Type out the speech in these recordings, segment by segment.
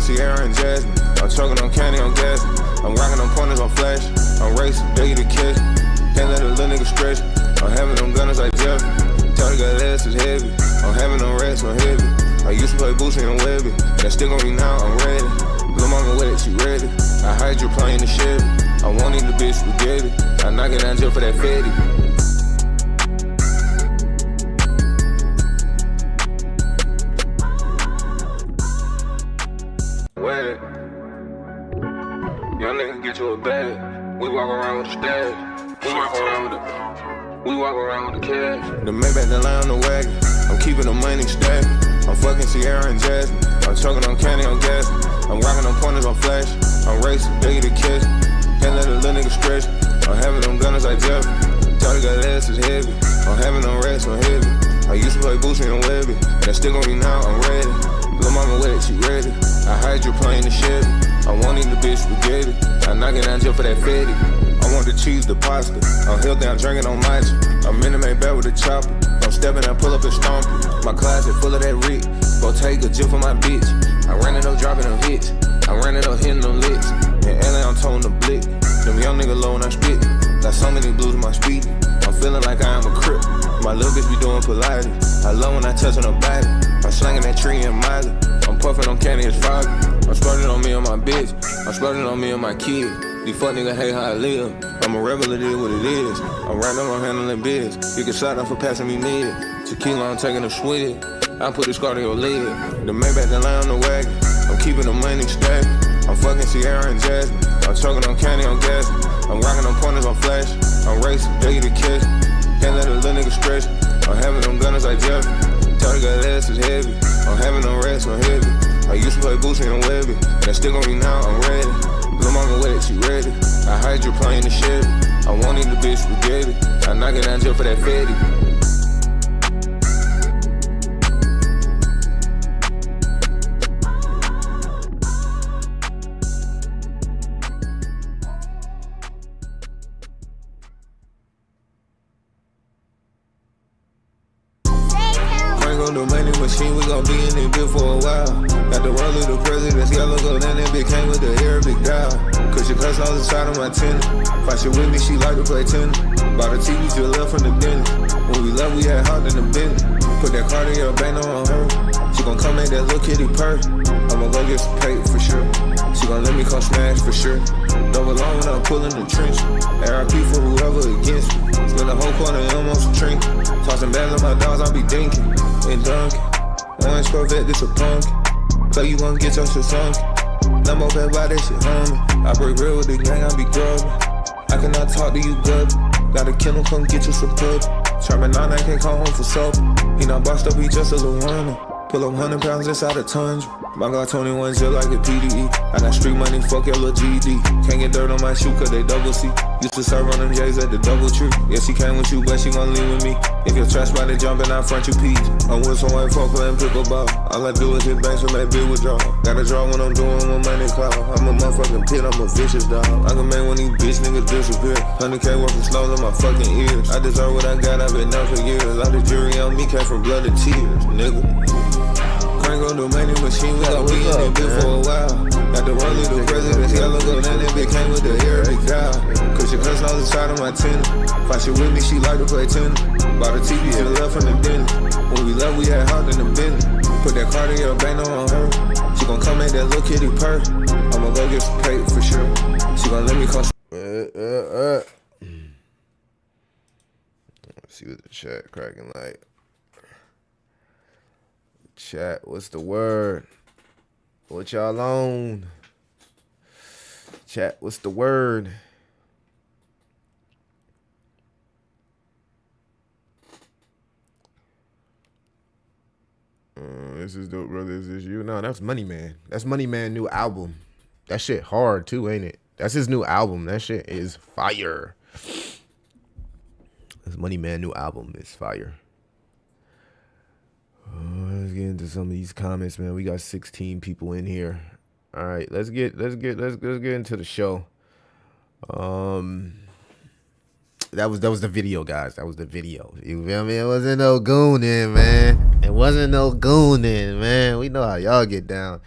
Sierra and Jasmine. I'm choking on candy, on gas. I'm rocking on pointers, on flash. I'm racing, biggie to catch. Can't let a little nigga stretch. I'm having them gunners like Jeff. Tell the guy ass is heavy. I'm having them rats on heavy. I used to play Boosie and Webby. That stick on me now, I'm ready. Lil' mama wet, she ready. I hydroplane the Chevy. I won't eat the bitch spaghetti. I knock it down just for that fatty. Wet. Young nigga get you a bag. We walk around with the stash. We walk around with the cash. The Maybach that lie on the wagon. I'm keeping the money stacked. I'm fucking Sierra and Jasmine. I'm choking on candy, on gas. I'm rocking on pointers, on flash. I'm racing, biggie to catch. Can't let a little nigga stretch. I'm having them gunners like Jeff. Tell the guy ass is heavy. I'm having them rats on heavy. I used to play Boosie and Webby. That stick on me now, I'm ready. Lil' mama wet, she ready. I hydroplane the Chevy. I won't eat the bitch spaghetti. I knock it down just for that fatty. I want the cheese, the pasta. I'm healthy, I'm drinking on matcha. I'm in the Maybach with a chopper. I'm stepping and pull up and stomp it. My closet full of that Rick. Go take a gif for my bitch. I ran it up, dropping them hits. I ran it up, hitting them licks. In LA, I'm towing the blick. Them young nigga low when I spit. Got so many blues in my speed. I'm feeling like I am a crip. My little bitch be doing Pilates. I love when I touch on her body. I'm slanging that tree in Miley. I'm puffing on candy, it's foggy. I'm splurging on me and my bitch. I'm splurging on me and my kid. These fuck niggas hate how I live. I'm a rebel, it is what it is. I'm right now, I'm handling biz. You get shot up for passing me mid. Tequila, I'm taking a swig. I put the scar to your leg. The Maybach that lie on the wagon. I'm keeping the money stacked. I'm fucking Sierra and Jasmine. I'm choking on candy, on gas. I'm rocking on pointers, on flash. I'm racing, biggie to catch. Can't let a little nigga stretch. I'm having them gunners like Jeff. Tell the guy ass is heavy. I'm having them rats on heavy. I used to play Boosie and Webby. That stick on me now, I'm ready. Lil' mama wet, she ready. I hydroplane the Chevy. I won't eat the bitch spaghetti. I knock it down just for that fatty. The money machine, we gon' be in it bit for a while. Got the roll of the president's yellow gold, and that bitch came with the Arabic dial. Cause she cuss on the side of my tennis. Fight she with me, she like to play tennis. Bought a TV, she left from the business. When we left, we had hard in the business. Put that card in your bank on her. She gon' come make that little kitty purr. I'ma go get some paper for sure. She gon' let me come smash for sure. Double long when I'm pulling the trench. RIP for whoever against me. Spend the whole corner and almost a drink. Tossing bags on my dogs, I'll be dinking. And dunking. Orange Corvette, this a punk. Play you gon' get your shit sunk. Lambo bad by that shit, homie. I break real with the gang, I be grubbing. I cannot talk to you good. Got a kennel, come get you some pub. Sherman 9, I can't come home for supper. He not boxed up, he just a little runner. Pull up 100 pounds inside a tundra. My God 21 just like a PDE. I got street money, fuck your little GD. Can't get dirt on my shoe cause they double C. Used to serve on them J's at the double tree. Yeah, she came with you, but she gon' leave with me. If your trash body jumping, I front you peach. I'm with some white folk playing pickleball. All I do is hit banks and let bill withdraw. Gotta draw when I'm doing my money call. I'm a motherfucking pit, I'm a vicious dog. I can make one of these bitch niggas disappear. 100K worth of snow in my fucking ears. I deserve what I got, I've been down for years. All the jury on me came from blood and tears, nigga. Crank on the money machine, we gon' be in it bit for a while. Got the roll of the president's yellow gold, and that bitch came with the Arabic dial. Cause she cuss on the side of my tennis. Fight she with me, she like to play tennis. Bought a TV to the left from the business. When we left, we had hard in the business. Put that card in your bank on her. She gon' come make that little kitty purr. I'ma go get some paper for sure. She gon' let me come. Let's see what the chat cracking like. Chat, what's the word? What y'all on? Chat, what's the word? This is dope, brother. Is this you? No, that's Money Man. That's Money Man new album. That shit hard too, ain't it? That's his new album. That shit is fire. This Money Man new album is fire. Let's get into some of these comments, man. We got 16 people in here. All right, let's get into the show. That was the video, guys. That was the video. You feel me? It wasn't no gooning, man. It wasn't no gooning, man. We know how y'all get down.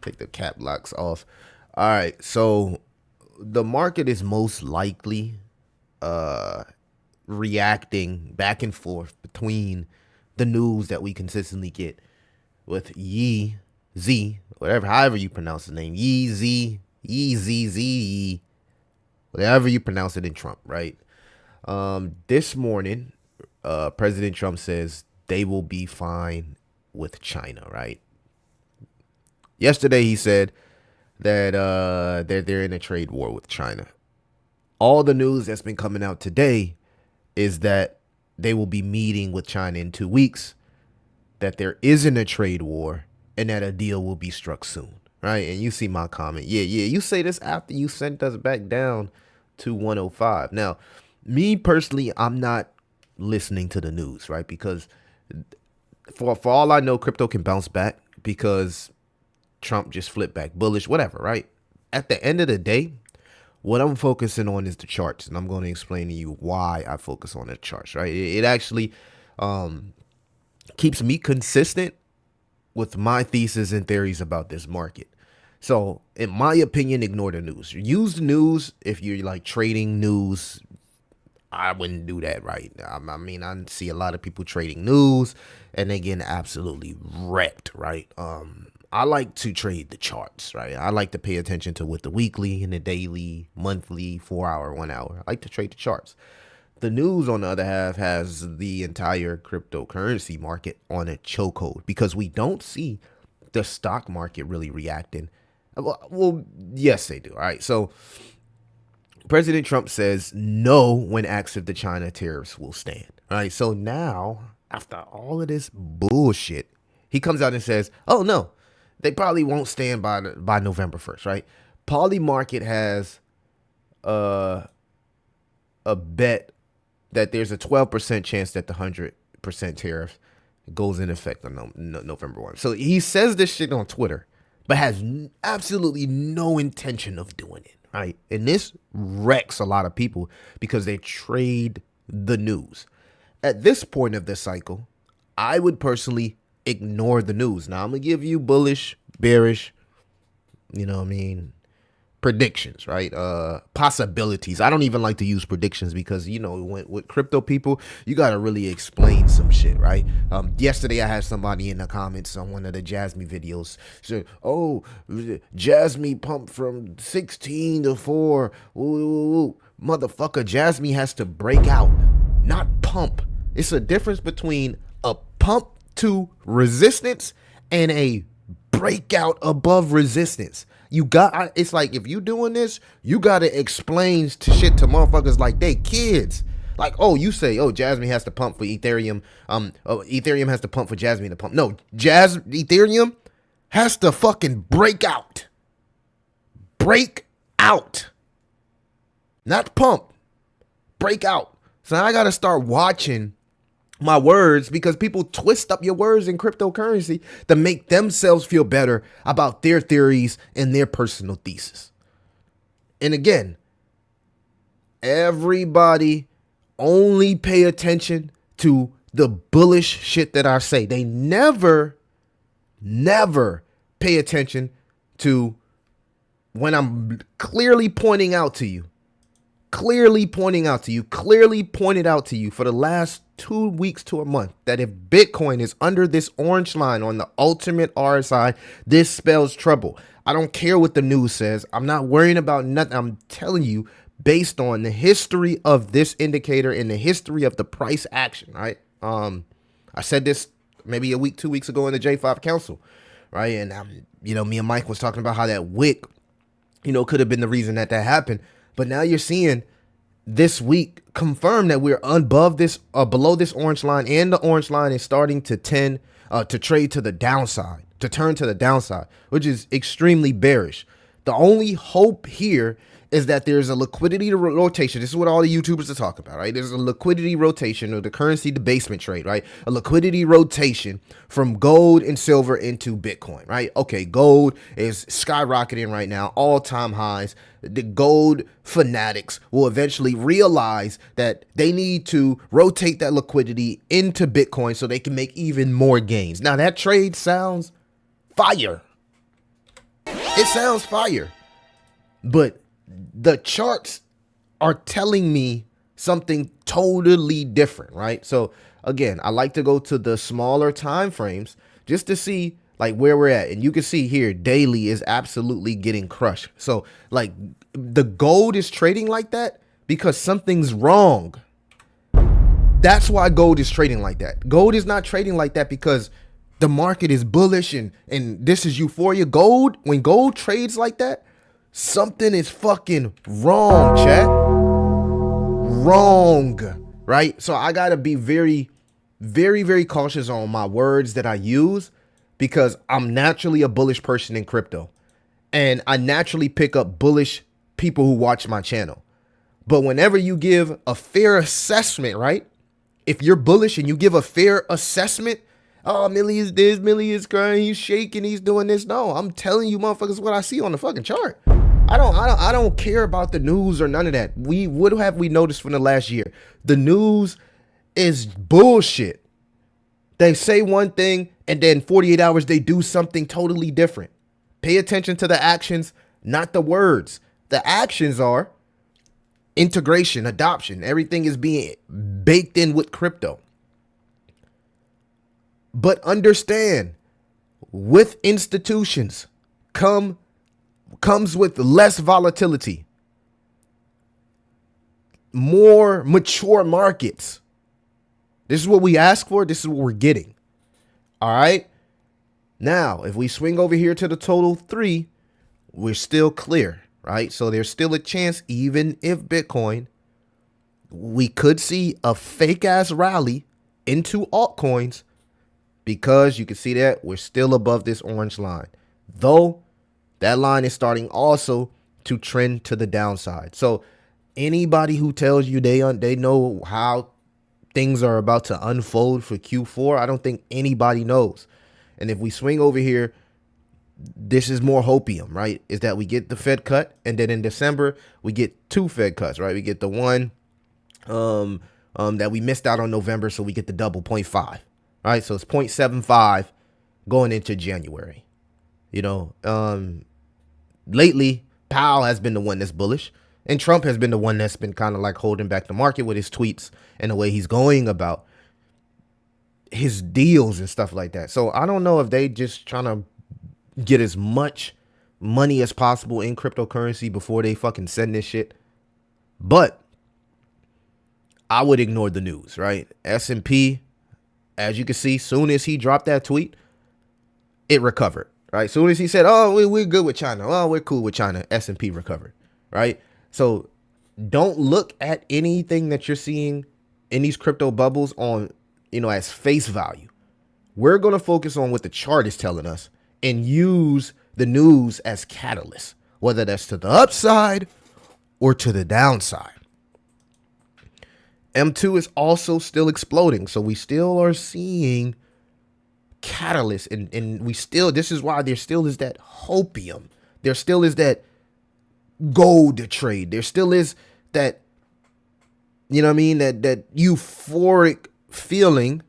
Take the cap locks off. All right, so the market is most likely reacting back and forth between the news that we consistently get with however you pronounce the name, Yee, whatever you pronounce it in Trump, right? This morning, President Trump says they will be fine with China, right? Yesterday, he said that they're in a trade war with China. All the news that's been coming out today is that they will be meeting with China in 2 weeks, that there isn't a trade war, and that a deal will be struck soon, right? And you see my comment. Yeah, you say this after you sent us back down to 105. Now, me personally, I'm not listening to the news, right? Because for all I know, crypto can bounce back because Trump just flipped back bullish, whatever, right? At the end of the day, what I'm focusing on is the charts, and I'm going to explain to you why I focus on the charts, right? It actually keeps me consistent with my thesis and theories about this market. So, in my opinion, ignore the news. Use the news if you're like trading news. I wouldn't do that, right? I mean, I see a lot of people trading news, and they getting absolutely wrecked, right? I like to trade the charts, right? I like to pay attention to what the weekly and the daily, monthly, 4 hour, 1 hour. I like to trade the charts. The news, on the other half, has the entire cryptocurrency market on a chokehold because we don't see the stock market really reacting. Well, yes, they do. All right. So President Trump says no when asked if the China tariffs will stand. All right. So now, after all of this bullshit, he comes out and says, oh, no, they probably won't stand by November 1st. Right. Poly Market has a bet that there's a 12% chance that the 100% tariff goes in effect on November 1. So he says this shit on Twitter, but has absolutely no intention of doing it, right? And this wrecks a lot of people because they trade the news. At this point of the cycle, I would personally ignore the news. Now, I'm going to give you bullish, bearish, predictions, right? Possibilities. I don't even like to use predictions because, with crypto people, you got to really explain some shit, right? Yesterday I had somebody in the comments on one of the Jasmine videos said, oh, Jasmine pumped from 16 to 4. Ooh. Motherfucker, Jasmine has to break out, not pump. It's a difference between a pump to resistance and a breakout above resistance. It's like, if you doing this, you got to explain shit to motherfuckers like they kids. Like, oh, you say, oh, Jasmine has to pump for Ethereum. Ethereum has to pump for Jasmine to pump. No, Ethereum has to fucking break out. Break out. Not pump. Break out. So I got to start watching my words because people twist up your words in cryptocurrency to make themselves feel better about their theories and their personal thesis. And again, everybody only pay attention to the bullish shit that I say. They never pay attention to when I'm clearly pointing out to you, clearly pointed out to you for the last 2 weeks to a month that if Bitcoin is under this orange line on the ultimate RSI, this spells trouble. I don't care what the news says. I'm not worrying about nothing. I'm telling you based on the history of this indicator and the history of the price action, right? I said this maybe a week, 2 weeks ago in the J5 Council, right? And, me and Mike was talking about how that wick, could have been the reason that happened. But now you're seeing this week confirm that we're above this, below this orange line, and the orange line is starting to trade to the downside, to turn to the downside, which is extremely bearish. The only hope here is that there's a liquidity rotation. This is what all the YouTubers are talking about, right? There's a liquidity rotation, or the currency debasement trade, right? A liquidity rotation from gold and silver into Bitcoin, right? Okay, gold is skyrocketing right now, all-time highs. The gold fanatics will eventually realize that they need to rotate that liquidity into Bitcoin so they can make even more gains. Now, that trade sounds fire. It sounds fire. But the charts are telling me something totally different, right? So again, I like to go to the smaller time frames just to see like where we're at. And you can see here daily is absolutely getting crushed. So like the gold is trading like that because something's wrong. That's why gold is trading like that. Gold is not trading like that because the market is bullish and this is euphoria. Gold, when gold trades like that, something is fucking wrong, chat. Wrong, right? So I gotta be very, very, very cautious on my words that I use because I'm naturally a bullish person in crypto. And I naturally pick up bullish people who watch my channel. But whenever you give a fair assessment, right? If you're bullish and you give a fair assessment, oh, Millie is this, Millie is crying, he's shaking, he's doing this. No, I'm telling you motherfuckers what I see on the fucking chart. I don't care about the news or none of that. What have we noticed from the last year? The news is bullshit. They say one thing and then 48 hours they do something totally different. Pay attention to the actions, not the words. The actions are integration, adoption. Everything is being baked in with crypto. But understand, with institutions comes with less volatility, more mature markets. This is what we ask for. This is what we're getting. All right. Now, if we swing over here to the total 3, we're still clear, right? So there's still a chance, even if Bitcoin, we could see a fake ass rally into altcoins because you can see that we're still above this orange line, though that line is starting also to trend to the downside. So anybody who tells you they know how things are about to unfold for Q4, I don't think anybody knows. And if we swing over here, this is more hopium, right? Is that we get the Fed cut, and then in December we get 2 Fed cuts, right? We get the one that we missed out on November, so we get the double 0.5, right? So it's 0.75 going into January. You know, lately Powell has been the one that's bullish, and Trump has been the one that's been kind of like holding back the market with his tweets and the way he's going about his deals and stuff like that. So I don't know if they just trying to get as much money as possible in cryptocurrency before they fucking send this shit. But I would ignore the news, right? S&P, as you can see, soon as he dropped that tweet, it recovered, right? Soon as he said, oh, we're good with China. Oh, we're cool with China. S&P recovered, right? So don't look at anything that you're seeing in these crypto bubbles on, as face value. We're going to focus on what the chart is telling us and use the news as catalyst, whether that's to the upside or to the downside. M2 is also still exploding. So we still are seeing catalysts and we still, this is why there still is that hopium. There still is that gold to trade. There still is that, that euphoric feeling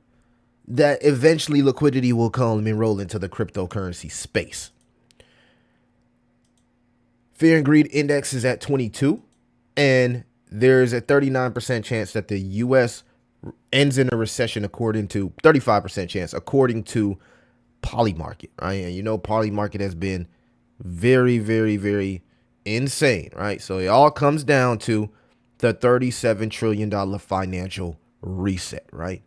that eventually liquidity will come and roll into the cryptocurrency space. Fear and greed index is at 22, and there's a 39% chance that the U.S. ends in a recession, according to 35% chance, according to Polymarket, right? And Polymarket has been very, very, very insane, right? So it all comes down to the $37 trillion financial reset, right?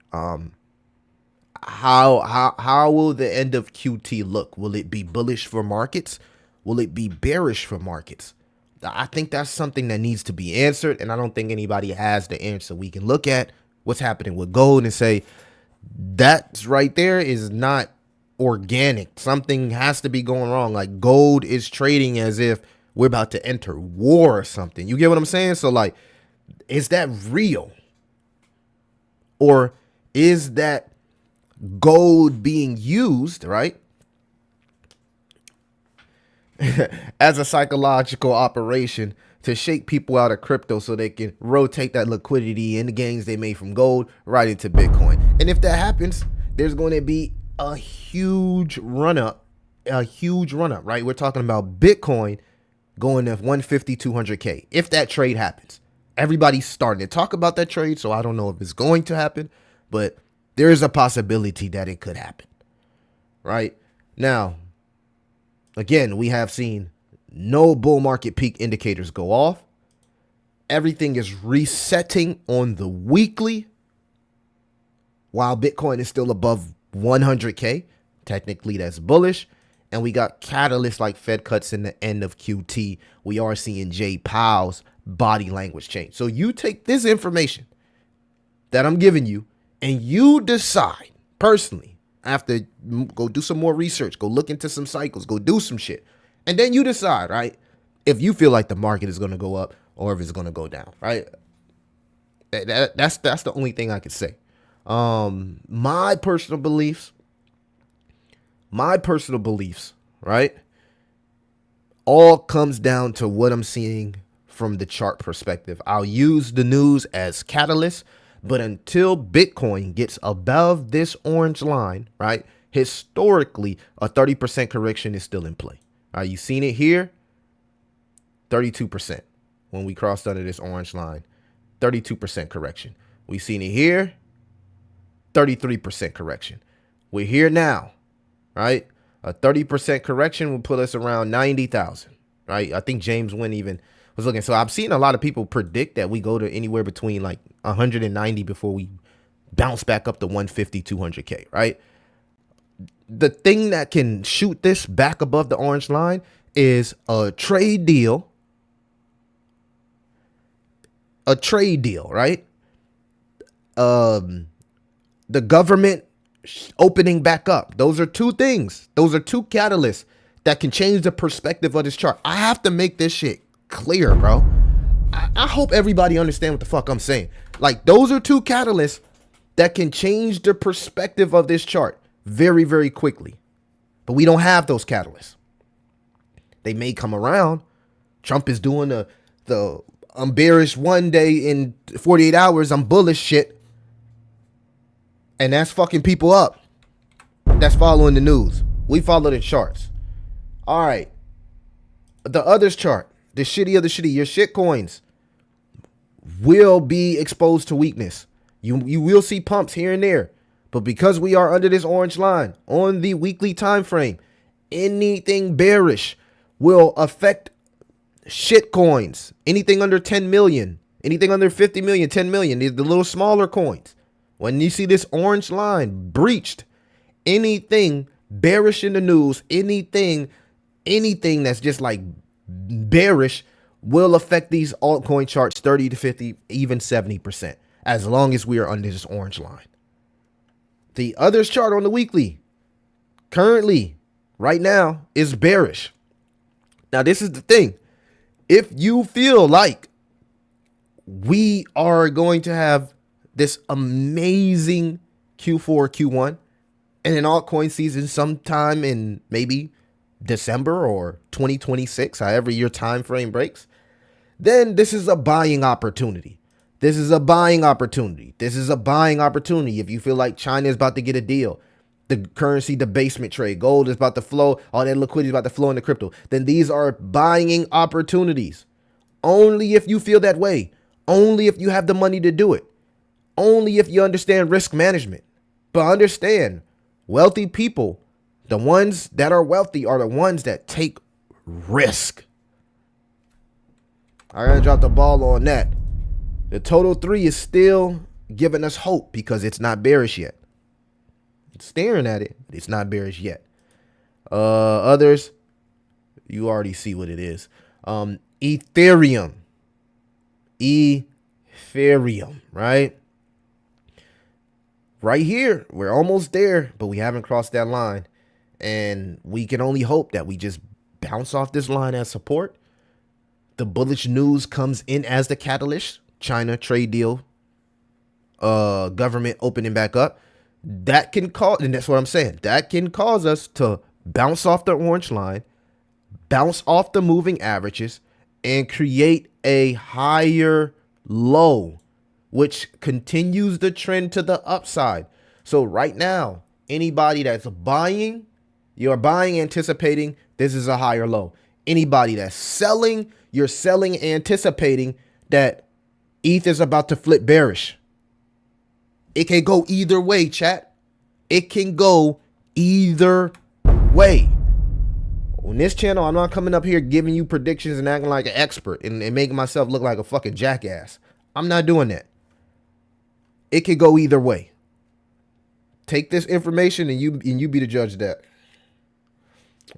How will the end of QT look? Will it be bullish for markets? Will it be bearish for markets? I think that's something that needs to be answered, and I don't think anybody has the answer. We can look at what's happening with gold and say that's right there is not organic. Something has to be going wrong. Like gold is trading as if we're about to enter war or something. You get what I'm saying? So like, is that real? Or is that gold being used, right, as a psychological operation to shake people out of crypto so they can rotate that liquidity and the gains they made from gold right into Bitcoin? And if that happens, there's going to be a huge run up a huge run up, right? We're talking about Bitcoin going to 150, 200K. If that trade happens, everybody's starting to talk about that trade. So I don't know if it's going to happen, but there is a possibility that it could happen, right? Now, again, we have seen no bull market peak indicators go off. Everything is resetting on the weekly while Bitcoin is still above 100K. Technically, that's bullish. And we got catalysts like Fed cuts in the end of QT. We are seeing Jay Powell's body language change. So you take this information that I'm giving you and you decide personally, after go do some more research, go look into some cycles, go do some shit. And then you decide, right, if you feel like the market is going to go up or if it's going to go down, right? That's the only thing I could say. My personal beliefs, right, all comes down to what I'm seeing from the chart perspective. I'll use the news as catalyst, but until Bitcoin gets above this orange line, right, historically, a 30% correction is still in play. All right, you've seen it here, 32% when we crossed under this orange line, 32% correction. We've seen it here, 33% correction. We're here now, right? A 30% correction will put us around 90,000, right? I think James Wynn even was looking. So I'm seeing a lot of people predict that we go to anywhere between like 190 before we bounce back up to 150, 200K, right? The thing that can shoot this back above the orange line is a trade deal. A trade deal, right? The government opening back up. Those are two things. Those are two catalysts that can change the perspective of this chart. I have to make this shit clear, bro. I hope everybody understand what the fuck I'm saying. Like, those are two catalysts that can change the perspective of this chart very, very quickly. But we don't have those catalysts. They may come around. Trump is doing the I'm bearish one day in 48 hours, I'm bullish shit. And that's fucking people up. That's following the news. We follow the charts. All right. The others chart, the shitty of the shitty, your shit coins will be exposed to weakness. You will see pumps here and there. But because we are under this orange line on the weekly time frame, anything bearish will affect shit coins. Anything under 10 million, anything under 50 million, 10 million, the little smaller coins. When you see this orange line breached, anything bearish in the news, anything that's just like bearish will affect these altcoin charts 30 to 50, even 70%, as long as we are under this orange line. The others chart on the weekly currently right now is bearish. Now, this is the thing. If you feel like we are going to have this amazing Q4, Q1, and an altcoin season sometime in maybe December or 2026, however your time frame breaks, then this is a buying opportunity. This is a buying opportunity. This is a buying opportunity. If you feel like China is about to get a deal, the currency debasement trade, gold is about to flow, all that liquidity is about to flow into crypto, then these are buying opportunities. Only if you feel that way. Only if you have the money to do it. Only if you understand risk management. But understand, wealthy people, the ones that are wealthy are the ones that take risk. I gotta drop the ball on that. The total 3 is still giving us hope because it's not bearish yet. It's staring at it. It's not bearish yet. Others, you already see what it is. Ethereum, right? Right here. We're almost there, but we haven't crossed that line. And we can only hope that we just bounce off this line as support. The bullish news comes in as the catalyst. China trade deal, government opening back up. That can cause, and that's what I'm saying, that can cause us to bounce off the orange line, bounce off the moving averages, and create a higher low, which continues the trend to the upside. So right now, anybody that's buying You're buying anticipating this is a higher low. Anybody that's selling, you're selling anticipating that ETH is about to flip bearish. It can go either way, chat. It can go either way. On this channel, I'm not coming up here giving you predictions and acting like an expert and making myself look like a fucking jackass. I'm not doing that. It could go either way. Take this information and you be the judge of that.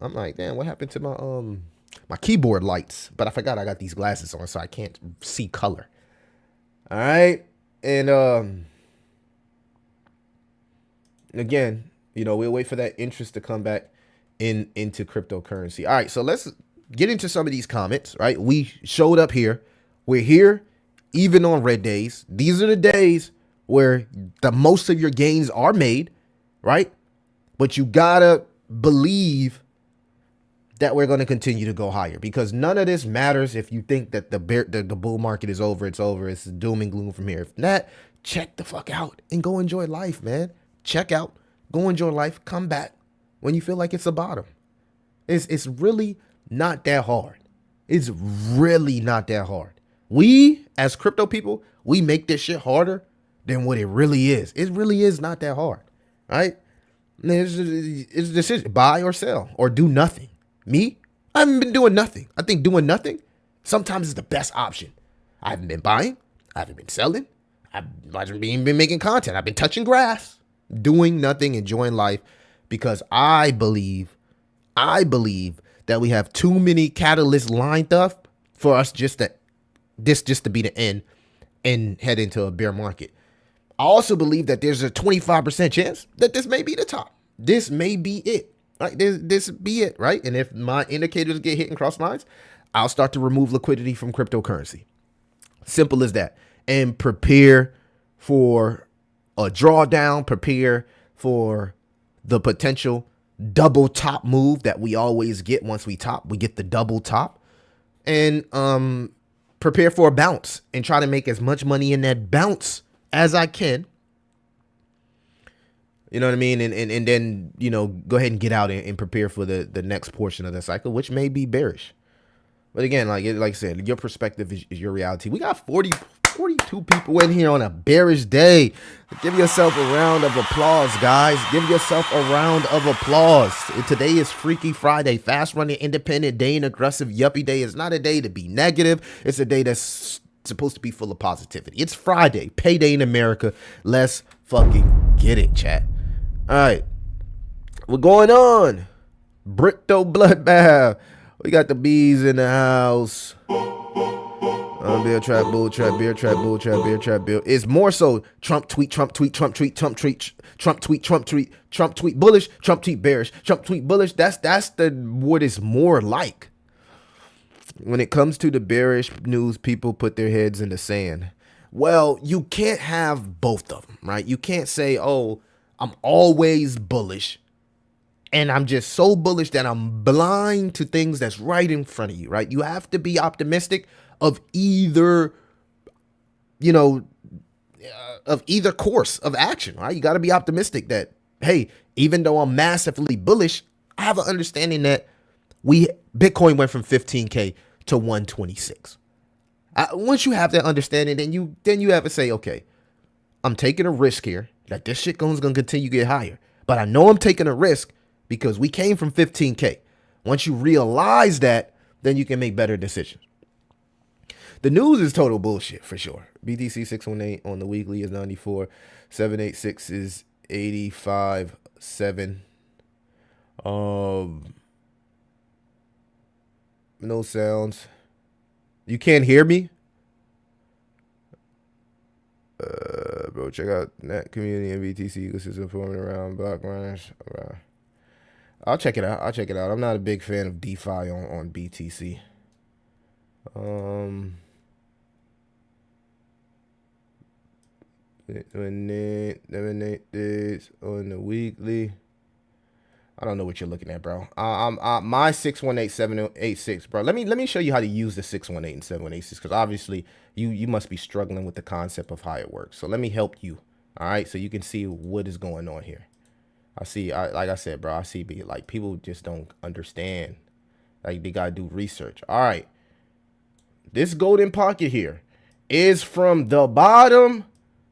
I'm like, damn, what happened to my keyboard lights? But I forgot I got these glasses on, so I can't see color. All right, and again, we'll wait for that interest to come back into cryptocurrency. All right, so let's get into some of these comments. Right, we showed up here. We're here, even on red days. These are the days where the most of your gains are made, right? But you gotta believe that we're going to continue to go higher, because none of this matters if you think that the bull market is over. It's over. It's doom and gloom from here. If not, check the fuck out and go enjoy life, man. Check out, go enjoy life. Come back when you feel like it's a bottom. It's really not that hard. It's really not that hard. We, as crypto people, we make this shit harder than what it really is. It really is not that hard, right? It's a decision, buy or sell or do nothing. Me, I haven't been doing nothing. I think doing nothing sometimes is the best option. I haven't been buying. I haven't been selling. I haven't been making content. I've been touching grass, doing nothing, enjoying life, because I believe that we have too many catalysts lined up for us just to be the end and head into a bear market. I also believe that there's a 25% chance that this may be the top. This may be it. Right, this be it, right? And if my indicators get hit and cross lines, I'll start to remove liquidity from cryptocurrency. Simple as that. And prepare for a drawdown. Prepare for the potential double top move that we always get once we top. We get the double top. And prepare for a bounce and try to make as much money in that bounce as I can. You know what I mean? And then, go ahead and get out and prepare for the next portion of the cycle, which may be bearish. But again, like I said, your perspective is your reality. We got 42 people in here on a bearish day. Give yourself a round of applause, guys. Give yourself a round of applause. Today is Freaky Friday, fast running, independent day, and aggressive yuppie day. It's not a day to be negative. It's a day that's supposed to be full of positivity. It's Friday, payday in America. Let's fucking get it, chat. All right, what's going on? Bricto Bloodbath. We got the bees in the house. Bear trap, bull trap, bear trap, bull trap, bear trap, bill. It's more so Trump tweet, Trump tweet, Trump tweet, Trump tweet, Trump tweet, Trump tweet, Trump tweet bullish, Trump tweet bearish, Trump tweet bullish. That's what it's more like. When it comes to the bearish news, people put their heads in the sand. Well, you can't have both of them, right? You can't say, oh, I'm always bullish, and I'm just so bullish that I'm blind to things that's right in front of you, right? You have to be optimistic of either, of either course of action, right? You got to be optimistic that, hey, even though I'm massively bullish, I have an understanding that Bitcoin went from 15K to 126. Once you have that understanding, then you have to say, okay, I'm taking a risk here that this shit is going to continue to get higher. But I know I'm taking a risk because we came from 15K. Once you realize that, then you can make better decisions. The news is total bullshit for sure. BTC 618 on the weekly is 94. 786 is 85.7. No sounds. You can't hear me? Bro, check out that community and BTC ecosystem forming around block runners. I'll check it out. I'm not a big fan of DeFi on BTC. Eliminate this on the weekly. I don't know what you're looking at, bro. My 618-786, bro. Let me show you how to use the 618 and 786, because obviously you must be struggling with the concept of how it works. So let me help you. All right, so you can see what is going on here. Like I said, bro, I see like people just don't understand. Like they gotta do research. All right. This golden pocket here is from the bottom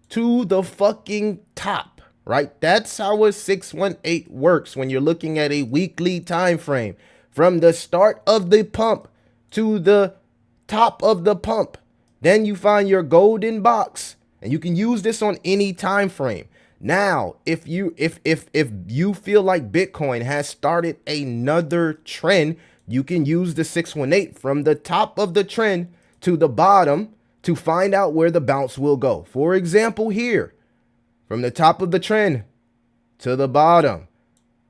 to the fucking top, right? That's how a 618 works when you're looking at a weekly time frame. From the start of the pump to the top of the pump. Then you find your golden box, and you can use this on any time frame. Now, if you feel like Bitcoin has started another trend, you can use the 618 from the top of the trend to the bottom to find out where the bounce will go. For example, here, from the top of the trend to the bottom,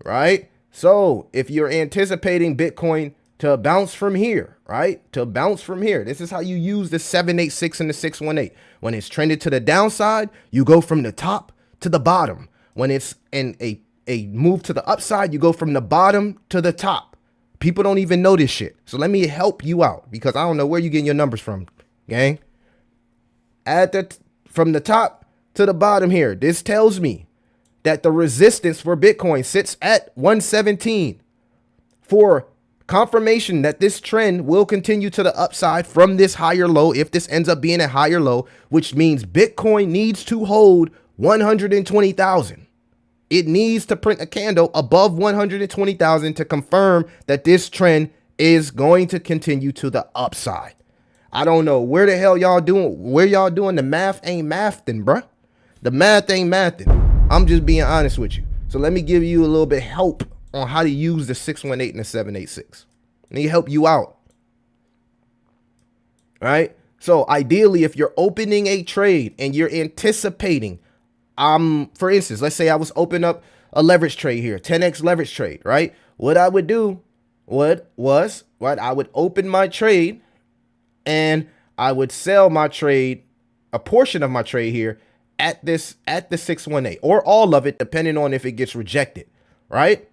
right? So if you're anticipating Bitcoin to bounce from here, right? To bounce from here. This is how you use the 786 and the 618. When it's trended to the downside, you go from the top to the bottom. When it's in a move to the upside, you go from the bottom to the top. People don't even know this shit. So let me help you out, because I don't know where you're getting your numbers from, gang. From the top to the bottom here, this tells me that the resistance for Bitcoin sits at 117. For confirmation that this trend will continue to the upside from this higher low, if this ends up being a higher low, which means Bitcoin needs to hold 120,000. It needs to print a candle above 120,000 to confirm that this trend is going to continue to the upside. I don't know where the hell y'all doing, the math ain't mathing, bruh. The math ain't mathing. I'm just being honest with you. So let me give you a little bit help on how to use the 618 and the 786. Let me help you out. All right. So ideally, if you're opening a trade and you're anticipating, for instance, let's say I was opening up a leverage trade here, 10x leverage trade, right? What I would do I would open my trade and I would sell my trade, a portion of my trade here at the 618, or all of it, depending on if it gets rejected, right?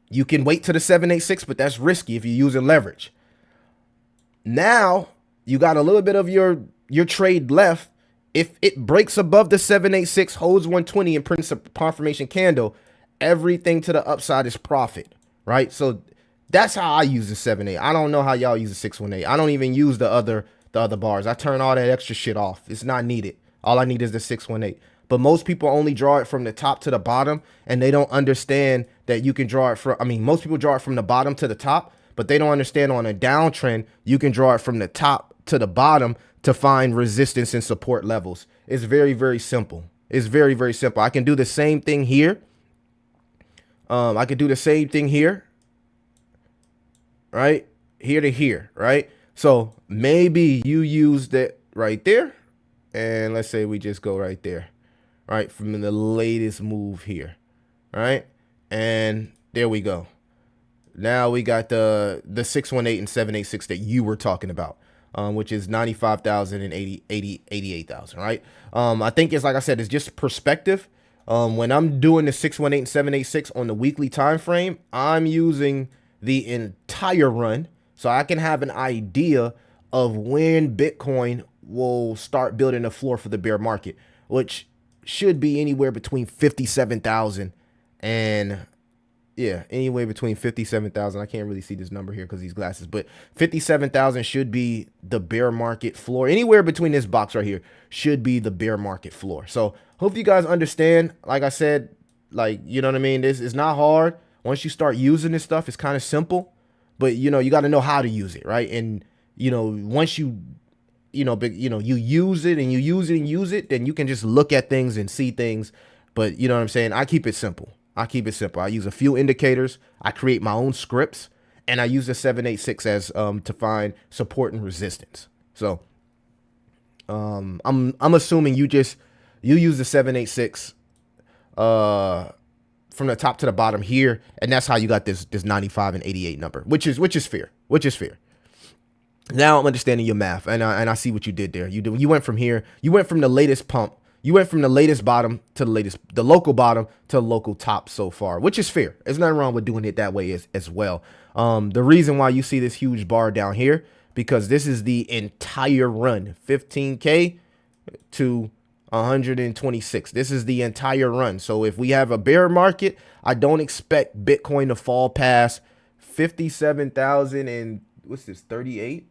You can wait to the 786, but that's risky if you're using leverage. Now you got a little bit of your trade left. If it breaks above the 786, holds 120 and prints a confirmation candle, everything to the upside is profit, right? So that's how I use the 718. I don't know how y'all use the 618. I don't even use the other bars. I turn all that extra shit off. It's not needed. All I need is the 618. But most people only draw it from the top to the bottom, and they don't understand that you can draw it from, most people draw it from the bottom to the top, but they don't understand on a downtrend, you can draw it from the top to the bottom to find resistance and support levels. It's very, very simple. It's very, very simple. I can do the same thing here. I could do the same thing here, right? Here to here, right? So maybe you used it right there. And let's say we just go right there, right? From the latest move here, right? And there we go. Now we got the 618 and 786 that you were talking about, which is 95,000 and 88,000, right? I think it's, like I said, it's just perspective. When I'm doing the 618 and 786 on the weekly time frame, I'm using the entire run so I can have an idea of when Bitcoin will start building a floor for the bear market, which should be anywhere between 57,000 and anywhere between 57,000. I can't really see this number here because these glasses, but 57,000 should be the bear market floor. Anywhere between this box right here should be the bear market floor. So hope you guys understand. Like I said, you know what I mean? This is not hard. Once you start using this stuff, it's kind of simple, but you got to know how to use it, right? And once you use it and you use it, then you can just look at things and see things. But you know what I'm saying? I keep it simple. I use a few indicators. I create my own scripts, and I use the 786 as to find support and resistance. So I'm assuming you use the 786 from the top to the bottom here, and that's how you got this 95 and 88 number, which is fair. Now I'm understanding your math, and I see what you did there. You went from here. You went from the latest pump. You went from the latest bottom to the local bottom to the local top so far, which is fair. There's nothing wrong with doing it that way as well. The reason why you see this huge bar down here, because this is the entire run, 15K to 126. This is the entire run. So if we have a bear market, I don't expect Bitcoin to fall past 57,000 and what's this, 38?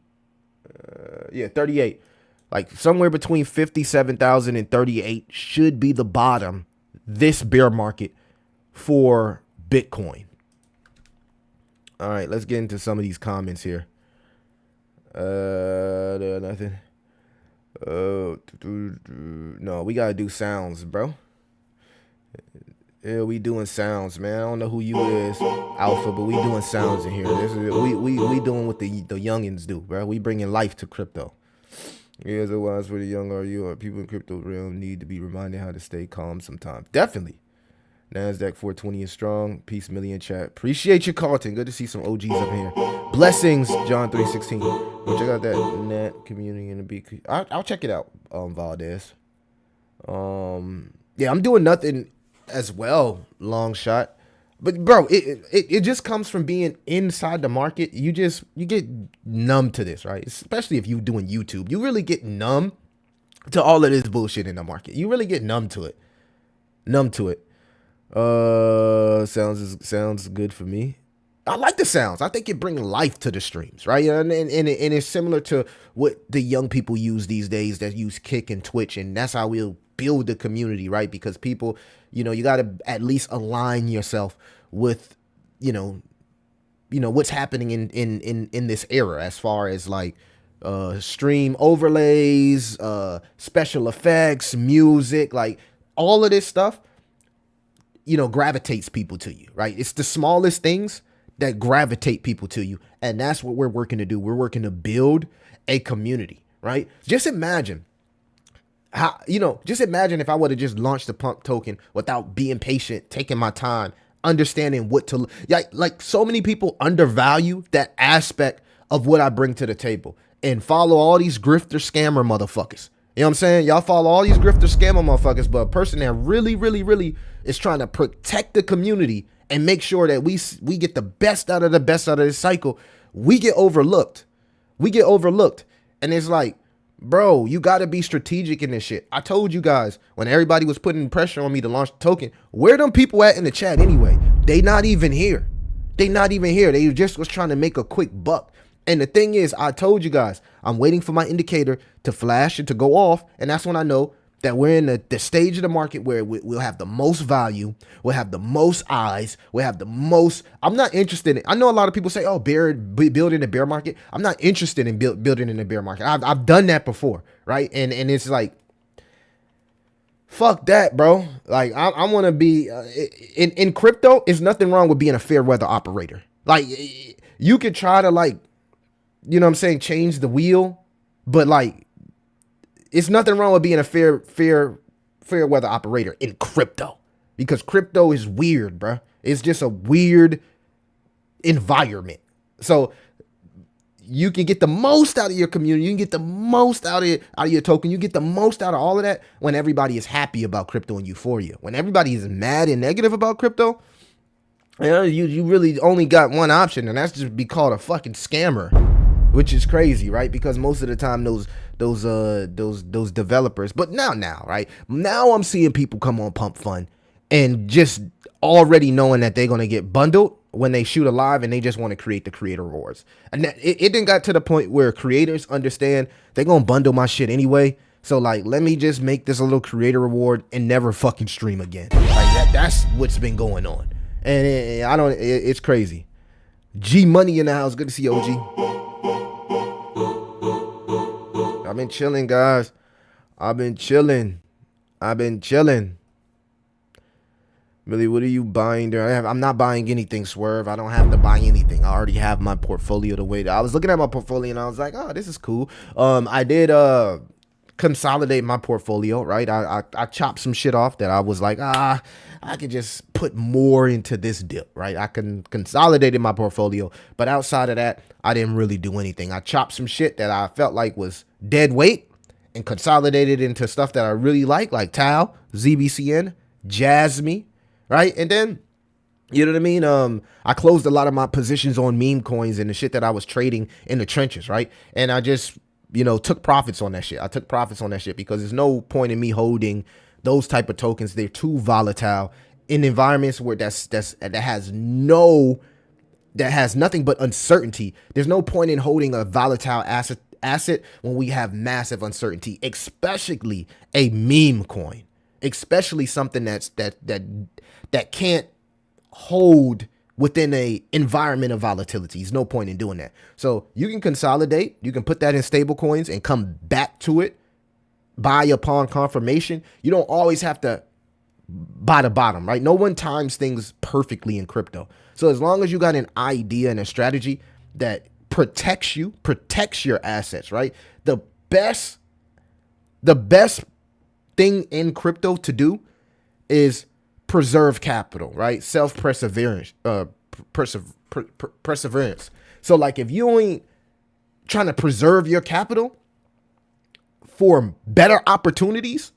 Yeah, 38. Like somewhere between 57,000 and 38 should be the bottom this bear market for Bitcoin. All right, let's get into some of these comments here. Nothing. No, we gotta do sounds, bro. Yeah, we doing sounds, man. I don't know who you is, Alpha, but we doing sounds in here. This is we doing what the youngins do, bro. We bringing life to crypto. Yeah, otherwise for the young are you or people in crypto realm need to be reminded how to stay calm sometimes. Definitely. NASDAQ 420 is strong. Peace, million chat. Appreciate you, Carlton. Good to see some OGs up here. Blessings, John 3:16. Go check out that net community in the B. I'll check it out, Valdez. Yeah, I'm doing nothing as well, long shot. But bro, it just comes from being inside the market. You get numb to this, right? Especially if you're doing YouTube. You really get numb to all of this bullshit in the market. You really get numb to it. Sounds good for me. I like the sounds. I think it brings life to the streams, right? And it's similar to what the young people use these days that use Kick and Twitch, and that's how we'll build the community, right? Because people, you got to at least align yourself with, what's happening in this era as far as like stream overlays, special effects, music, like all of this stuff, gravitates people to you, right? It's the smallest things that gravitate people to you. And that's what we're working to do. We're working to build a community, right? Just imagine how, just imagine if I would have just launched the pump token without being patient, taking my time, understanding what to, like so many people undervalue that aspect of what I bring to the table and follow all these grifter scammer motherfuckers. You know what I'm saying? Y'all follow all these grifter scammer motherfuckers, but a person that really, really, really is trying to protect the community and make sure that we get the best out of this cycle, we get overlooked. And it's like, bro, you got to be strategic in this shit. I told you guys when everybody was putting pressure on me to launch the token, where them people at in the chat anyway? They not even here. They just was trying to make a quick buck. And the thing is, I told you guys, I'm waiting for my indicator to flash and to go off. And that's when I know that we're in the stage of the market where we'll have the most value. We'll have the most eyes. We'll have the most. I'm not interested in. I know a lot of people say, oh, building a bear market. I'm not interested in building in a bear market. I've done that before. Right. And it's like, fuck that, bro. Like, I want to be in crypto. There's nothing wrong with being a fair weather operator. Like, you could try to, like, you know what I'm saying, change the wheel, but like, it's nothing wrong with being a fair weather operator in crypto, because crypto is weird, bro. It's just a weird environment. So you can get the most out of your community. You can get the most out of your token. You get the most out of all of that when everybody is happy about crypto and euphoria. When everybody is mad and negative about crypto, you really only got one option, and that's just be called a fucking scammer, which is crazy, right? Because most of the time those developers, but now, right? Now I'm seeing people come on Pump Fund and just already knowing that they're going to get bundled when they shoot a live, and they just want to create the creator rewards. And it then got to the point where creators understand they're going to bundle my shit anyway. So like, let me just make this a little creator reward and never fucking stream again. Like that's what's been going on. And it's crazy. G Money in the house. Good to see you, OG. I've been chilling, guys. I've been chilling. Really, what are you buying there? I'm not buying anything, Swerve. I don't have to buy anything. I already have my portfolio the way that I was looking at my portfolio, and I was like, oh, this is cool. I did consolidate my portfolio, right? I chopped some shit off that I was like, I could just put more into this dip, right? I can consolidate my portfolio, but outside of that, I didn't really do anything. I chopped some shit that I felt like was dead weight and consolidated into stuff that I really like Tau, ZBCN, Jasmy, right? And then, you know what I mean? I closed a lot of my positions on meme coins and the shit that I was trading in the trenches, right? And I just took profits on that shit. I took profits on that shit because there's no point in me holding those type of tokens. They're too volatile in environments where that has nothing but uncertainty. There's no point in holding a volatile asset when we have massive uncertainty, especially a meme coin, especially something that can't hold within a environment of volatility. There's no point in doing that. So you can consolidate, you can put that in stable coins and come back to it, buy upon confirmation. You don't always have to buy the bottom, right? No one times things perfectly in crypto. So as long as you got an idea and a strategy that protects your assets, right? The best thing in crypto to do is preserve capital, right? Self-perseverance, perseverance. So like if you ain't trying to preserve your capital for better opportunities,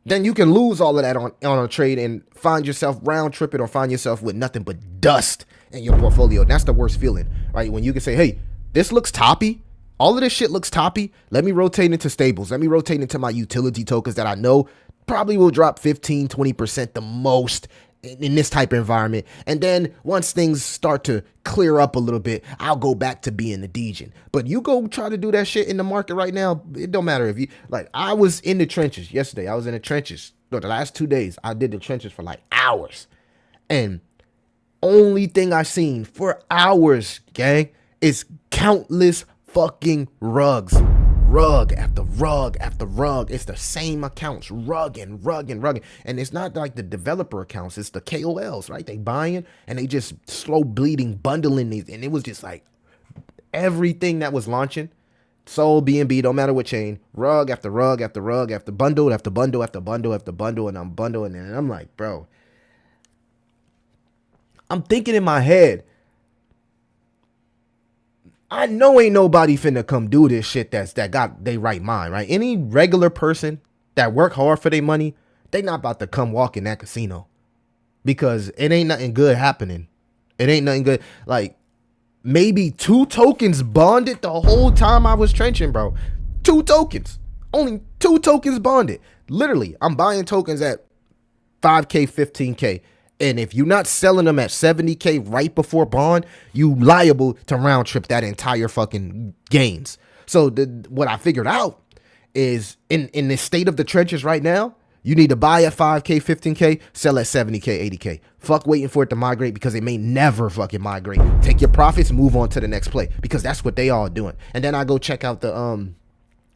then you can lose all of that on a trade and find yourself round tripping or find yourself with nothing but dust in your portfolio. That's the worst feeling, right? When you can say, hey, this looks toppy. All of this shit looks toppy. Let me rotate into stables. Let me rotate into my utility tokens that I know probably will drop 15, 20% the most in this type of environment. And then once things start to clear up a little bit, I'll go back to being the degen. But you go try to do that shit in the market right now, it don't matter if you, like, I was in the trenches yesterday. I was in the trenches. No, the last 2 days, I did the trenches for like hours. And only thing I seen for hours, gang, is countless fucking rugs. Rug after rug after rug. It's the same accounts, rug and rug and rug. And it's not like the developer accounts, it's the KOLs, right? They buying and they just slow bleeding, bundling these. And it was just like everything that was launching, Sol, BNB, don't matter what chain, rug after rug after rug after bundle after bundle after bundle after bundle. And I'm bundling and I'm like, bro, I'm thinking in my head, I know ain't nobody finna come do this shit that got they right mind, right? Any regular person that work hard for their money, they not about to come walk in that casino because it ain't nothing good happening. It ain't nothing good. Like maybe 2 tokens bonded the whole time I was trenching, bro. 2 tokens. Only 2 tokens bonded. Literally, I'm buying tokens at 5K, 15K. And if you're not selling them at 70K right before bond, you liable to round trip that entire fucking gains. So what I figured out is in the state of the trenches right now, you need to buy at 5K, 15K, sell at 70K, 80K. Fuck waiting for it to migrate because it may never fucking migrate. Take your profits, move on to the next play because that's what they all doing. And then I go check out the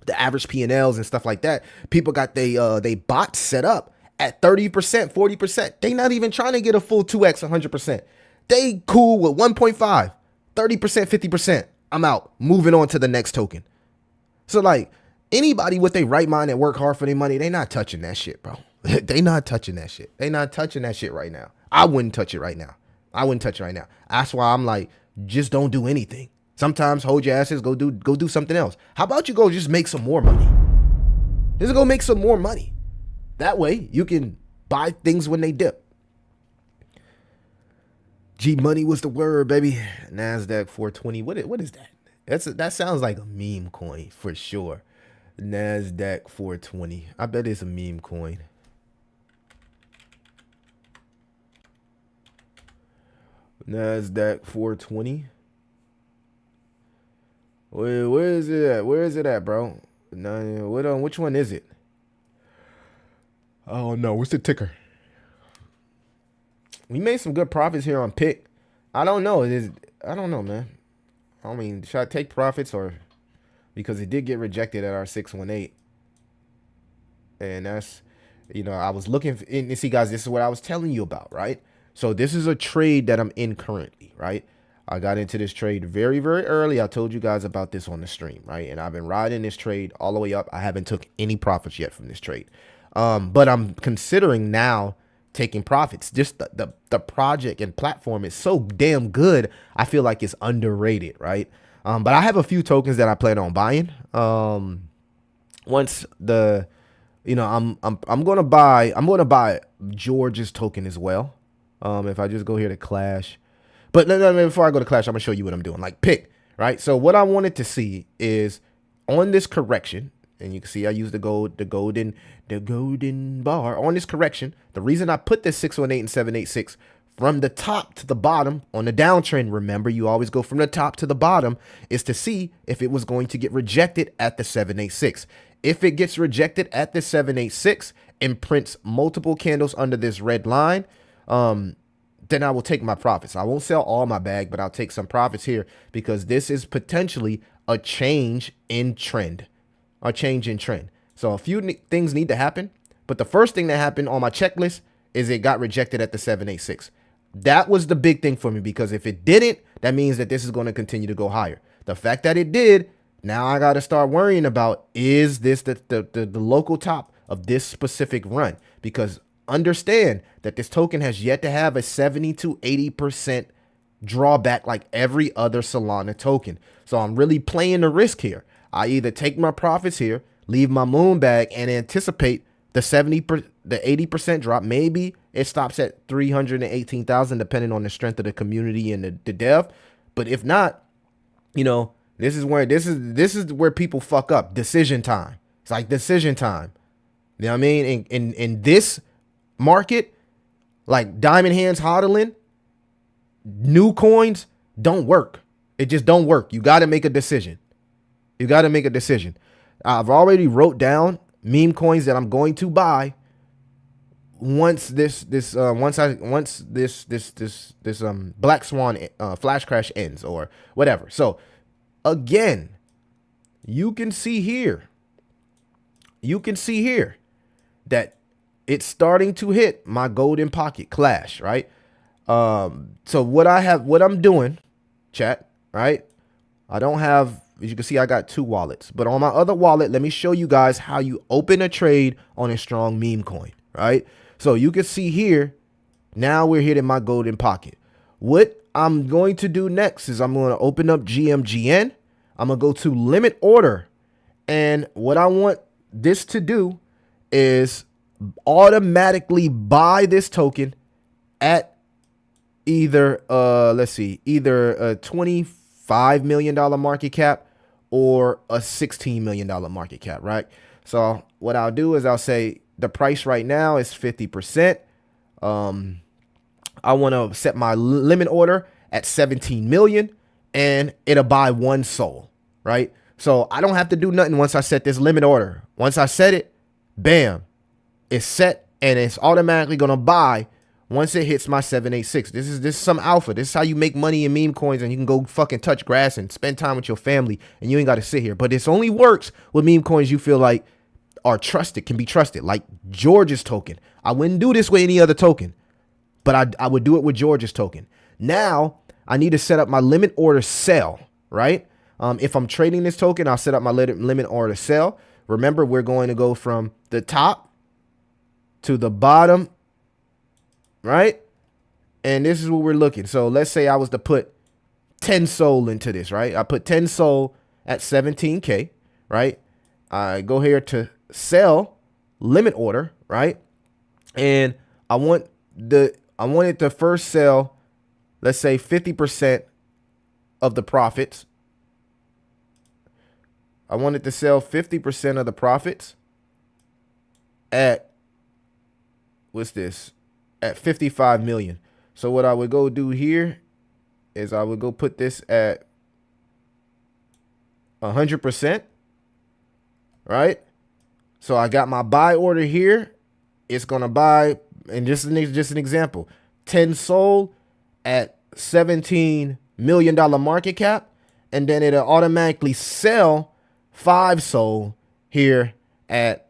average P&Ls and stuff like that. People got they bots set up at 30%, 40%. They not even trying to get a full 2x 100%. They cool with 1.5, 30%, 50%. I'm out. Moving on to the next token. So like anybody with their right mind that work hard for their money, they not touching that shit, bro. They not touching that shit. They not touching that shit right now. I wouldn't touch it right now. I wouldn't touch it right now. That's why I'm like, just don't do anything. Sometimes hold your asses, go do something else. How about you go just make some more money? Just go make some more money. That way you can buy things when they dip. G money was the word, baby. NASDAQ 420. What is that? That sounds like a meme coin for sure. NASDAQ 420. I bet it's a meme coin. NASDAQ 420. Where is it at? Where is it at, bro? No, which one is it? Oh no, what's the ticker? We made some good profits here on PIC. I don't know. I don't know, man. I mean, should I take profits or because it did get rejected at our 618? And that's, I was looking and see, guys, this is what I was telling you about, right? So this is a trade that I'm in currently, right? I got into this trade very, very early. I told you guys about this on the stream, right? And I've been riding this trade all the way up. I haven't took any profits yet from this trade. But I'm considering now taking profits. Just the project and platform is so damn good. I feel like it's underrated, right? But I have a few tokens that I plan on buying. Once I'm gonna buy George's token as well. If I just go here to Clash, but no, before I go to Clash, I'm gonna show you what I'm doing. Like PIC, right? So what I wanted to see is on this correction, and you can see I use the golden bar on this correction. The reason I put this 618 and 786 from the top to the bottom on the downtrend, remember you always go from the top to the bottom, is to see if it was going to get rejected at the 786. If it gets rejected at the 786 and prints multiple candles under this red line, then I will take my profits. I won't sell all my bag, but I'll take some profits here because this is potentially a change in trend. So a few things need to happen, but the first thing that happened on my checklist is it got rejected at the 786. That was the big thing for me, because if it didn't, that means that this is going to continue to go higher. The fact that it did, now I got to start worrying about, is this the local top of this specific run? Because understand that this token has yet to have a 70 to 80% drawback like every other Solana token. So I'm really playing the risk here. I either take my profits here, leave my moon bag, and anticipate the 80% drop. Maybe it stops at 318,000, depending on the strength of the community and the dev. But if not, this is where people fuck up. Decision time. It's like decision time. You know what I mean? In this market, like diamond hands hodling, new coins don't work. It just don't work. You got to make a decision. I've already wrote down meme coins that I'm going to buy once this Black Swan flash crash ends or whatever. So again, you can see here that it's starting to hit my golden pocket clash, right? So what I'm doing, chat, right? I don't have, as you can see, I got 2 wallets, but on my other wallet, let me show you guys how you open a trade on a strong meme coin, right? So you can see here, now we're hitting my golden pocket. What I'm going to do next is I'm going to open up GMGN. I'm going to go to limit order. And what I want this to do is automatically buy this token at either, either a $25 million market cap or a $16 million market cap, right? So what I'll do is I'll say the price right now is 50%. I want to set my limit order at 17 million and it'll buy 1 soul, right? So I don't have to do nothing once I set this limit order. Once I set it, bam, it's set and it's automatically going to buy once it hits my 786. This is some alpha. This is how you make money in meme coins, and you can go fucking touch grass and spend time with your family, and you ain't got to sit here. But this only works with meme coins you feel like are trusted, can be trusted, like George's token. I wouldn't do this with any other token, but I would do it with George's token. Now I need to set up my limit order sell, right? If I'm trading this token, I'll set up my limit order sell. Remember, we're going to go from the top to the bottom, right? And this is what we're looking. So let's say I was to put 10 soul into this, right? I put 10 soul at 17K, right? I go here to sell limit order, right? And I want it to first sell, let's say 50% of the profits. I wanted to sell 50% of the profits at, what's this? At 55 million. So what I would go do here is I would go put this at 100%, right? So I got my buy order here. It's going to buy, and just an example, 10 sold at $17 million market cap. And then it'll automatically sell 5 sold here at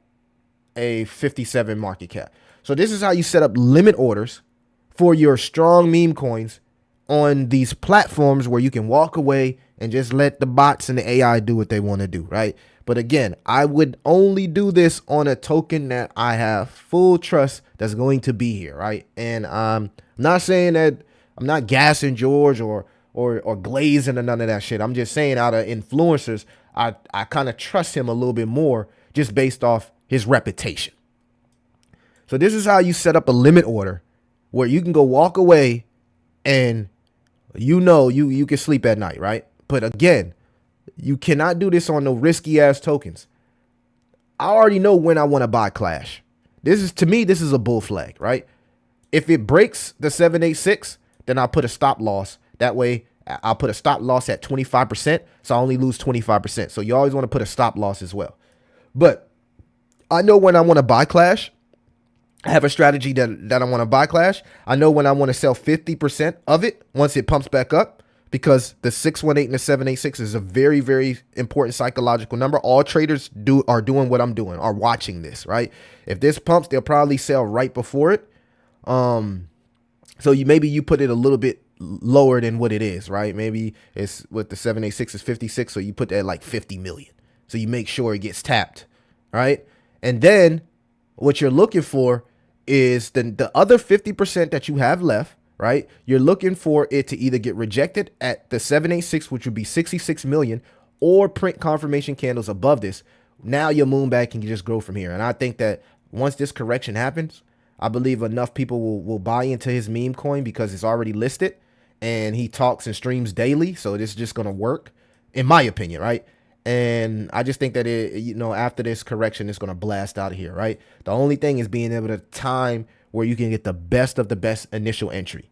a 57 market cap. So this is how you set up limit orders for your strong meme coins on these platforms where you can walk away and just let the bots and the AI do what they want to do, right? But again, I would only do this on a token that I have full trust that's going to be here, right? And I'm not saying that I'm not gassing George or glazing or none of that shit. I'm just saying, out of influencers, I kind of trust him a little bit more just based off his reputation. So this is how you set up a limit order where you can go walk away and you can sleep at night, right? But again, You cannot do this on no risky ass tokens. I already know when I want to buy Clash. To me, this is a bull flag, right? If it breaks the 786, then I'll put a stop loss. That way, I'll put a stop loss at 25%, so I only lose 25%. So you always want to put a stop loss as well. But I know when I want to buy Clash. I have a strategy that I want to buy Clash. I know when I want to sell 50% of it once it pumps back up, because the 618 and the 786 is a very, very important psychological number. All traders are doing what I'm doing, are watching this, right? If this pumps, they'll probably sell right before it. So maybe you put it a little bit lower than what it is, right? Maybe it's with the 786 is 56, so you put that like 50 million. So you make sure it gets tapped, right? And then what you're looking for is the other 50% that you have left, right? You're looking for it to either get rejected at the 786, which would be 66 million, or print confirmation candles above this. Now your moon back can just grow from here. And I think that once this correction happens, I believe enough people will buy into his meme coin because it's already listed and he talks and streams daily. So this is just going to work, in my opinion, right? And I just think that after this correction, it's going to blast out of here, right? The only thing is being able to time where you can get the best of the best initial entry.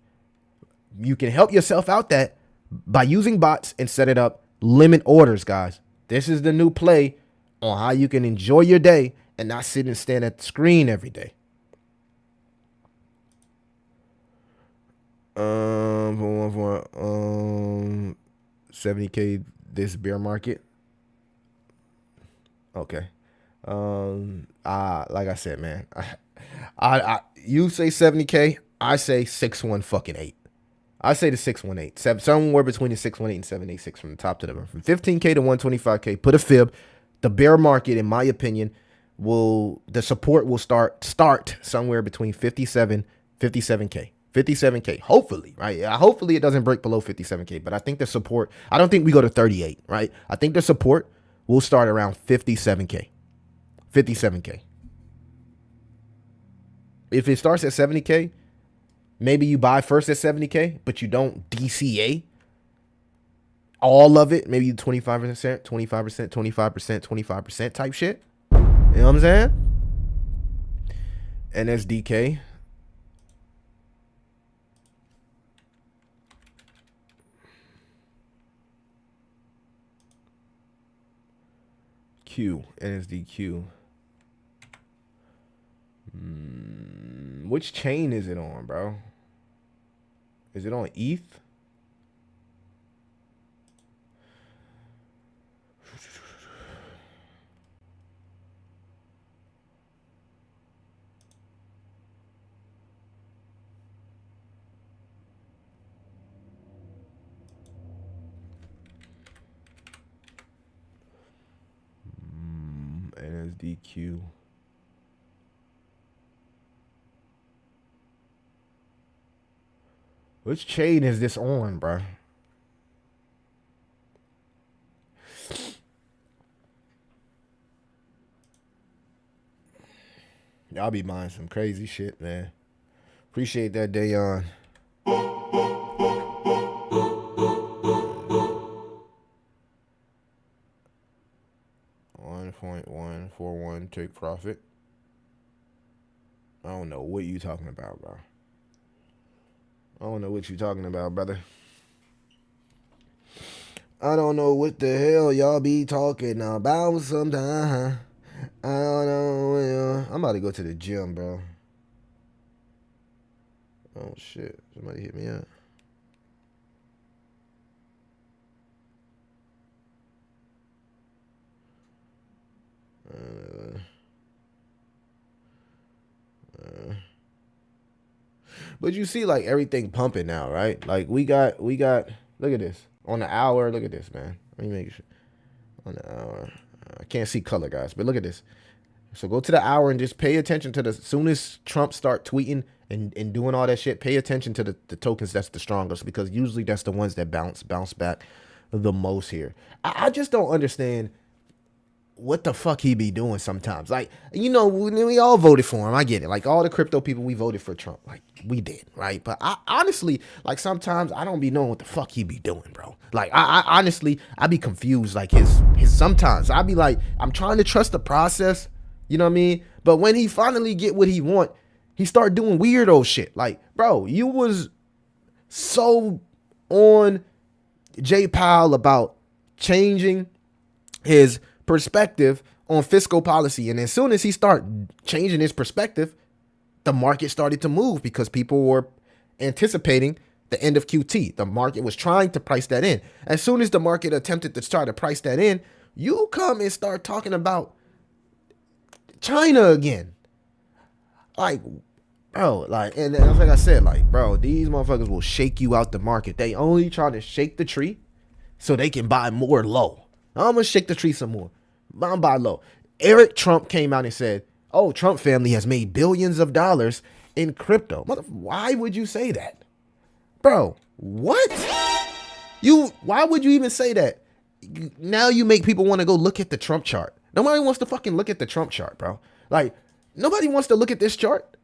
You can help yourself out that by using bots and set it up limit orders, guys. This is the new play on how you can enjoy your day and not sit and stand at the screen every day. 70K this bear market. Okay. Like I said, man, you say 70K, I say 618. I say the 618, somewhere between the 618 and 786 from the top to the bottom, from 15K to 125K. Put a fib. The bear market, in my opinion, the support will start somewhere between 57K. 57K, hopefully, right? Hopefully it doesn't break below 57K, but I think the support, I don't think we go to 38, right? I think the support will start around 57K. 57K. If it starts at 70K, maybe you buy first at 70K, but you don't DCA all of it. Maybe 25%, 25%, 25%, 25% type shit. You know what I'm saying? NSDK. NSDQ. Which chain is it on, bro? Is it on ETH? NSDQ. Which chain is this on, bro? Y'all be buying some crazy shit, man. Appreciate that, Dayon. 1.141 take profit. I don't know what you talking about, bro. I don't know what you talking about, brother. I don't know what the hell y'all be talking about sometimes. I don't know. I'm about to go to the gym, bro. Oh, shit. Somebody hit me up. But you see, like, everything pumping now, right? Like, we got, look at this. On the hour, look at this, man. Let me make sure. On the hour. I can't see color, guys, but look at this. So go to the hour and just pay attention to as soon as Trump start tweeting and doing all that shit, pay attention to the tokens that's the strongest, because usually that's the ones that bounce back the most here. I just don't understand what the fuck he be doing sometimes. Like, you know, we all voted for him. I get it. Like, all the crypto people, we voted for Trump. Like, we did, right? But I honestly, like, sometimes I don't be knowing what the fuck he be doing, bro. Like, I honestly, I be confused. Like, his sometimes I be like, I'm trying to trust the process. You know what I mean? But when he finally get what he want, he start doing weirdo shit. Like, bro, you was so on Jay Powell about changing his perspective on fiscal policy. And as soon as he started changing his perspective, the market started to move because people were anticipating the end of QT. The market was trying to price that in. As soon as the market attempted to try to price that in, you come and start talking about China again. Like, bro, like, and like I said, like, bro, these motherfuckers will shake you out the market. They only try to shake the tree so they can buy more low. I'm gonna shake the tree some more. I'm buy low. Eric Trump came out and said, "Oh, Trump family has made billions of dollars in crypto." Why would you say that, bro? What? Why would you even say that? Now you make people want to go look at the Trump chart. Nobody wants to fucking look at the Trump chart, bro. Like, nobody wants to look at this chart.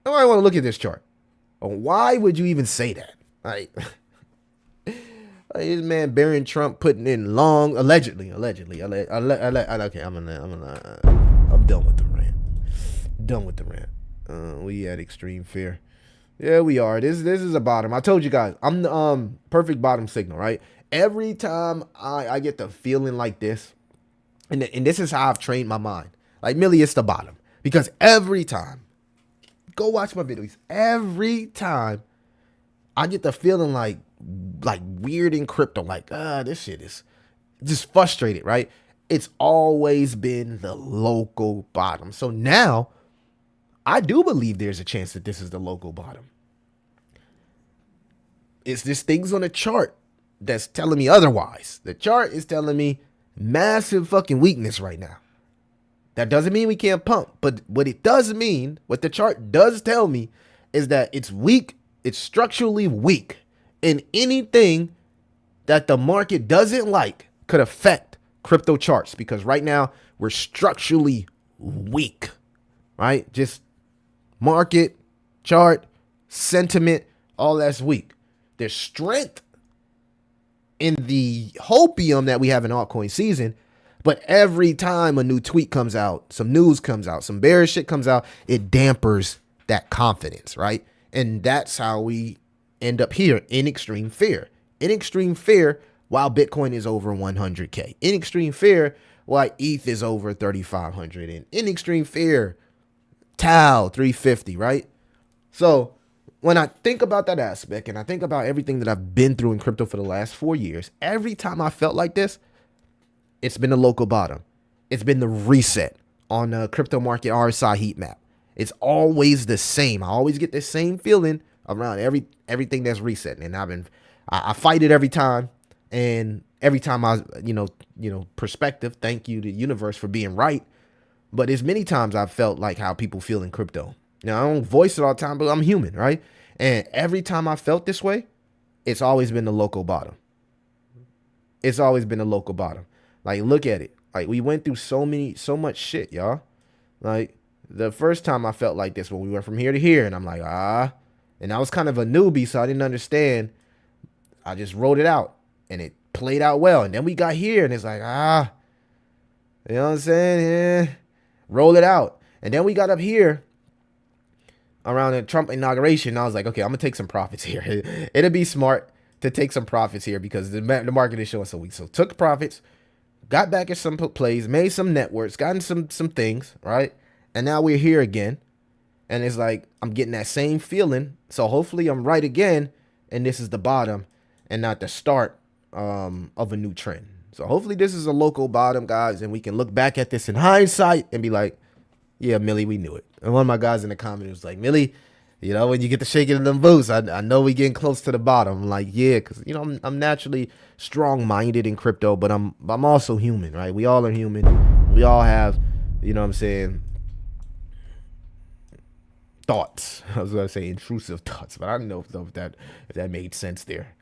Nobody want to look at this chart. Why would you even say that? Like, this man Barron Trump putting in long, allegedly. Okay, I'm done with the rant. Done with the rant. We had extreme fear. Yeah, we are. This is a bottom. I told you guys, I'm the perfect bottom signal, right? Every time I get the feeling like this, and this is how I've trained my mind. Like, Millie, it's the bottom. Because every time, go watch my videos, every time I get the feeling like weird in crypto, like, this shit is just frustrated, right? It's always been the local bottom. So now I do believe there's a chance that this is the local bottom. It's just things on the chart that's telling me otherwise. The chart is telling me massive fucking weakness right now. That doesn't mean we can't pump, but what it does mean, what the chart does tell me, is that it's weak. It's structurally weak. And anything that the market doesn't like could affect crypto charts, because right now we're structurally weak, right? Just market, chart, sentiment, all that's weak. There's strength in the hopium that we have in altcoin season, but every time a new tweet comes out, some news comes out, some bearish shit comes out, it dampers that confidence, right? And that's how we end up here in extreme fear. In extreme fear while Bitcoin is over 100K. In extreme fear while ETH is over 3,500. And in extreme fear, TAL 350, right? So when I think about that aspect and I think about everything that I've been through in crypto for the last 4 years, every time I felt like this, it's been the local bottom. It's been the reset on the crypto market RSI heat map. It's always the same. I always get the same feeling around everything that's resetting, and I fight it every time. And every time I, perspective. Thank you to the universe for being right. But there's many times I've felt like how people feel in crypto. Now, I don't voice it all the time, but I'm human, right? And every time I felt this way, it's always been the local bottom. It's always been the local bottom. Like, look at it. Like, we went through so much shit, y'all. Like, the first time I felt like this, when we went from here to here, and I'm like, and I was kind of a newbie, so I didn't understand. I just wrote it out, and it played out well. And then we got here, and it's like, you know what I'm saying? Yeah, roll it out. And then we got up here around the Trump inauguration. And I was like, okay, I'm gonna take some profits here. It'd be smart to take some profits here because the market is showing so weak. So took profits, got back at some plays, made some networks, gotten some things, right? And now we're here again. And it's like, I'm getting that same feeling. So hopefully I'm right again. And this is the bottom and not the start of a new trend. So hopefully this is a local bottom, guys. And we can look back at this in hindsight and be like, yeah, Millie, we knew it. And one of my guys in the comment was like, Millie, when you get the shaking of them boots, I know we getting close to the bottom. I'm like, yeah, because, I'm naturally strong-minded in crypto, but I'm also human, right? We all are human. We all have, thoughts. I was going to say intrusive thoughts, but I don't know if that made sense there.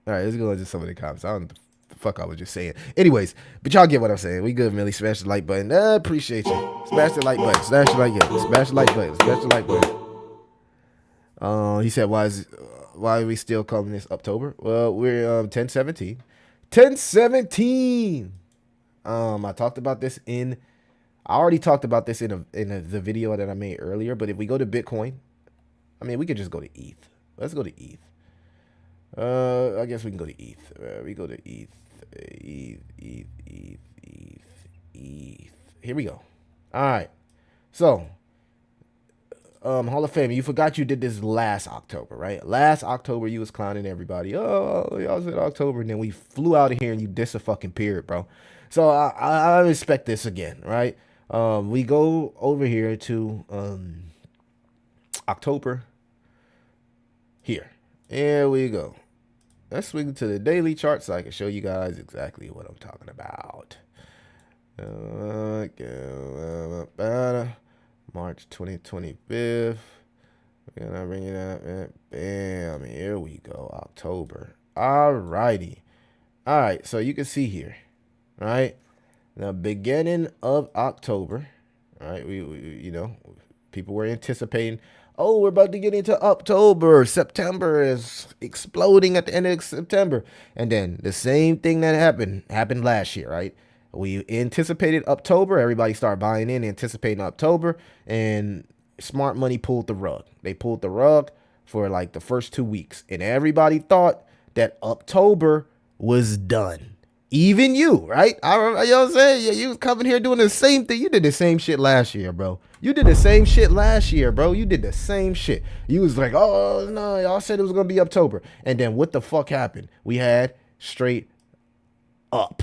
All right, let's go into some of the comments. I don't know what the fuck I was just saying. Anyways, but y'all get what I'm saying. We good, Millie. Smash the like button. Appreciate you. Smash the like button. Smash the like button. Smash the like button. Smash the like button. He said, why are we still calling this October? Well, we're 1017. 1017. I talked about this I already talked about this in the video that I made earlier, but if we go to Bitcoin, I mean, we could just go to ETH. Let's go to ETH. I guess we can go to ETH. We go to ETH. ETH. Here we go. All right. So, Hall of Fame, you forgot you did this last October, right? Last October, you was clowning everybody. Oh, y'all said October, and then we flew out of here and you diss a fucking period, bro. So I respect this again, right? We go over here to October. Here we go. Let's swing to the daily chart so I can show you guys exactly what I'm talking about. March 2025. We're gonna bring it up. Bam. Here we go. October. Alrighty. All right. So you can see here, right? The beginning of October. All right. We people were anticipating, oh, we're about to get into October. September is exploding at the end of September. And then the same thing that happened last year, right? We anticipated October. Everybody started buying in, anticipating October. And smart money pulled the rug. They pulled the rug for like the first 2 weeks. And everybody thought that October was done. Even you, right? You know what I'm saying? Yeah, you was coming here doing the same thing. You did the same shit last year, bro. You did the same shit last year, bro. You did the same shit. You was like, oh, no, y'all said it was going to be October. And then what the fuck happened? We had straight up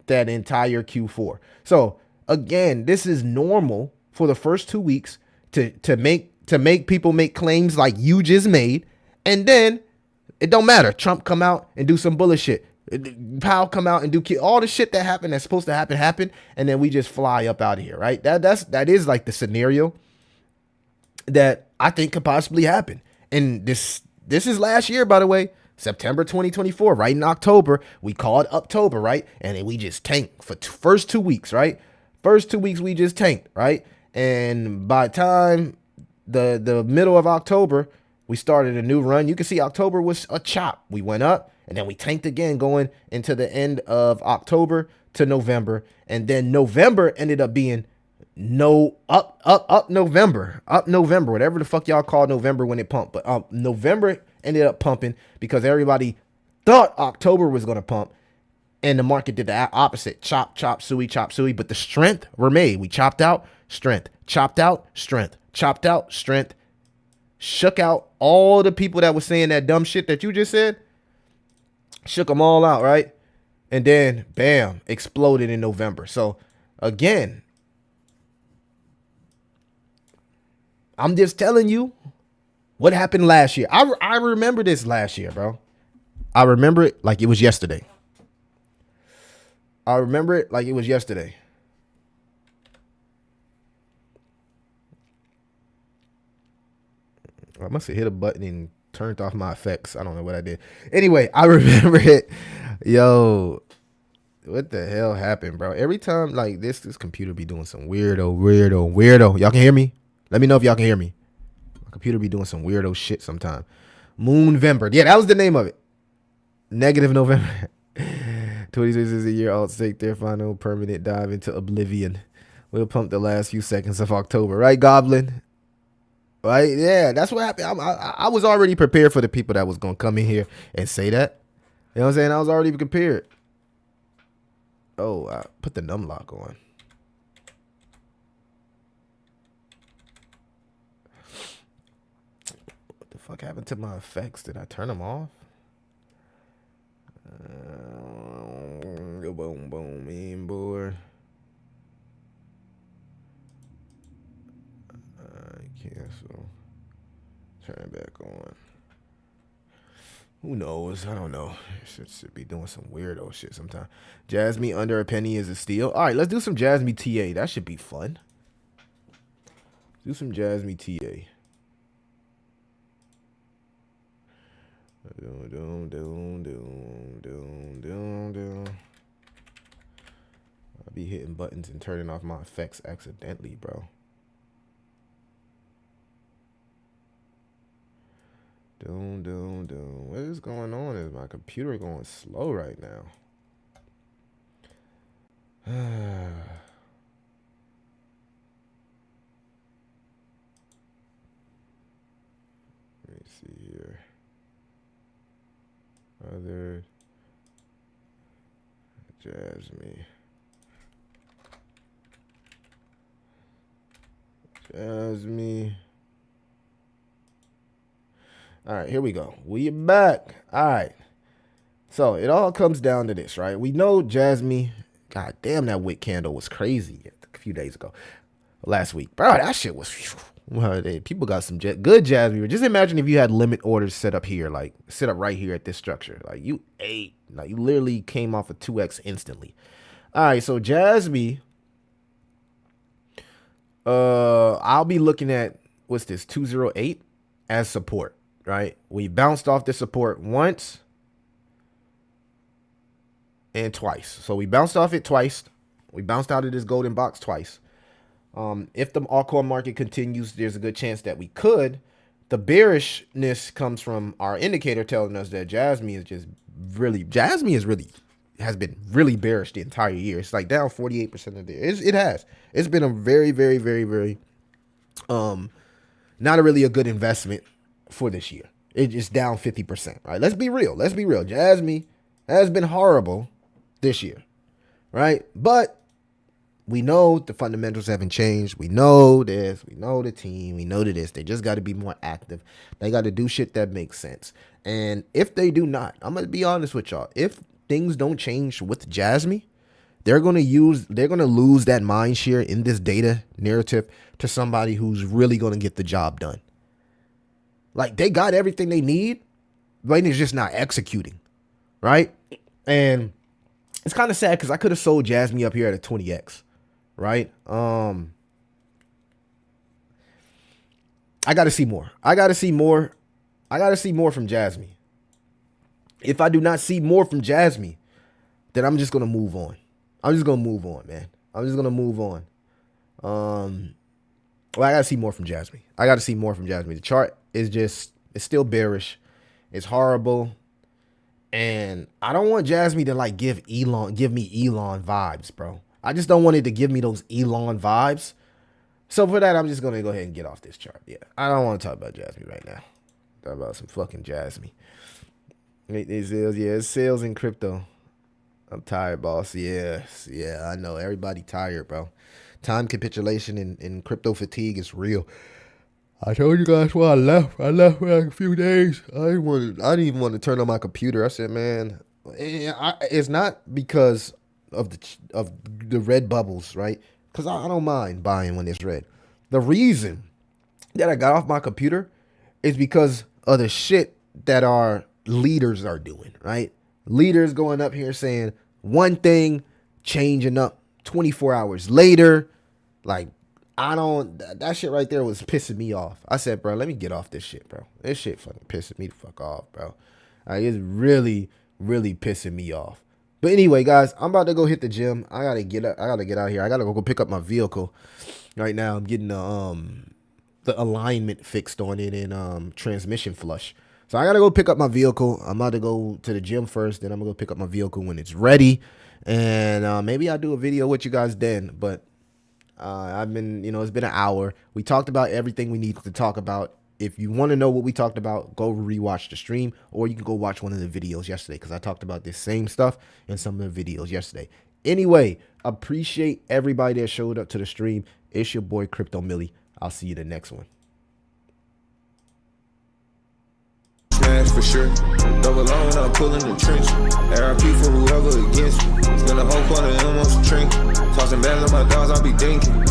that entire Q4. So, again, this is normal for the first 2 weeks to make people make claims like you just made. And then it don't matter. Trump come out and do some bullshit. Powell come out and do all the shit that happened that's supposed to happen, and then we just fly up out of here, right? That is like the scenario that I think could possibly happen. And this is last year, by the way, September 2024, right in October. We called October, right? And then we just tanked for first 2 weeks, right? First 2 weeks we just tanked, right? And by the time the middle of October, we started a new run. You can see October was a chop. We went up. And then we tanked again going into the end of October to November. And then November ended up being up November, whatever the fuck y'all call November when it pumped. But November ended up pumping because everybody thought October was going to pump. And the market did the opposite. Chop, suey. But the strength were made. We chopped out, strength. Chopped out, strength. Chopped out, strength. Shook out all the people that was saying that dumb shit that you just said. Shook them all out, right? And then, bam, exploded in November. So, again, I'm just telling you what happened last year. I remember this last year, bro. I remember it like it was yesterday. I must have hit a button and turned off my effects. I don't know what I did. Anyway, I remember it. Yo, what the hell happened, bro? Every time like this computer be doing some weirdo. Y'all can hear me? Let me know if y'all can hear me. My computer be doing some weirdo shit sometime. Moonvember. Yeah, that was the name of it. Negative November. 26 is a year alt take their final permanent dive into oblivion. We'll pump the last few seconds of October. Right, Goblin? Right? Yeah, that's what happened. I was already prepared for the people that was going to come in here and say that. You know what I'm saying? I was already prepared. Oh, I put the num lock on. What the fuck happened to my effects? Did I turn them off? Boom, mean boy. Cancel. Turn back on. Who knows? I don't know. Should be doing some weirdo shit sometime. Jasmine under a penny is a steal. All right, let's do some Jasmine TA. That should be fun. Do some Jasmine TA. Doom. hitting buttons and turning off my effects accidentally, bro. Doom. What is going on? Is my computer going slow right now? Let me see here. Other Jasmine. All right, here we go. We are back. All right. So it all comes down to this, right? We know Jasmine. God damn, that wick candle was crazy a few days ago. Last week. Bro, that shit was... Well, people got some good Jasmine. Just imagine if you had limit orders set up here, like set up right here at this structure. Like you ate. Like you literally came off a 2x instantly. All right, so Jasmine... I'll be looking at, what's this, 208 as support, right? We bounced off the support once and twice. So we bounced off it twice. We bounced out of this golden box twice. If the altcoin market continues, there's a good chance that we could. The bearishness comes from our indicator telling us that Jasmine has been really bearish the entire year. It's like down 48% of the year. It has. It's been a very, very, very, very, not a really a good investment for this year. It's just down 50%, right? Let's be real. Jasmine has been horrible this year, right? But we know the fundamentals haven't changed. We know this. We know the team. We know this. They just got to be more active. They got to do shit that makes sense. And if they do not, I'm going to be honest with y'all. If things don't change with Jasmine, they're going to lose that mind share in this data narrative to somebody who's really going to get the job done. Like, they got everything they need, but it's just not executing, right? And it's kind of sad because I could have sold Jasmine up here at a 20x, right? I got to see more. I got to see more from Jasmine. If I do not see more from Jasmine, then I'm just going to move on. I'm just going to move on, man. I'm just going to move on. Well, I got to see more from Jasmine. The chart is it's still bearish. It's horrible. And I don't want Jasmine to like give me Elon vibes, bro. I just don't want it to give me those Elon vibes. So for that, I'm just going to go ahead and get off this chart. Yeah, I don't want to talk about Jasmine right now. Talk about some fucking Jasmine. It's sales in crypto. I'm tired, boss. Yeah, I know. Everybody tired, bro. Time capitulation and crypto fatigue is real. I told you guys why I left. I left for like a few days. I didn't even want to turn on my computer. I said, man, it's not because of the red bubbles, right? Because I don't mind buying when it's red. The reason that I got off my computer is because of the shit that our leaders are doing, right? Leaders going up here saying one thing, changing up 24 hours later. Like, that shit right there was pissing me off. I said, bro, let me get off this shit, bro. This shit fucking pissing me the fuck off, bro. Like, it's really, really pissing me off. But anyway, guys, I'm about to go hit the gym. I gotta get out of here. I gotta go pick up my vehicle. Right now, I'm getting the alignment fixed on it and transmission flush. So I gotta go pick up my vehicle. I'm about to go to the gym first, then I'm gonna go pick up my vehicle when it's ready. And maybe I'll do a video with you guys then. But I've been, it's been an hour. We talked about everything we needed to talk about. If you want to know what we talked about, go rewatch the stream, or you can go watch one of the videos yesterday because I talked about this same stuff in some of the videos yesterday. Anyway, appreciate everybody that showed up to the stream. It's your boy Crypto Millie. I'll see you in the next one. Smash for sure. Double on, I'm pulling the trench. RIP for whoever against me. Spend a whole quarter and almost a drink. Tossing bags on my dogs, I'll be dinking.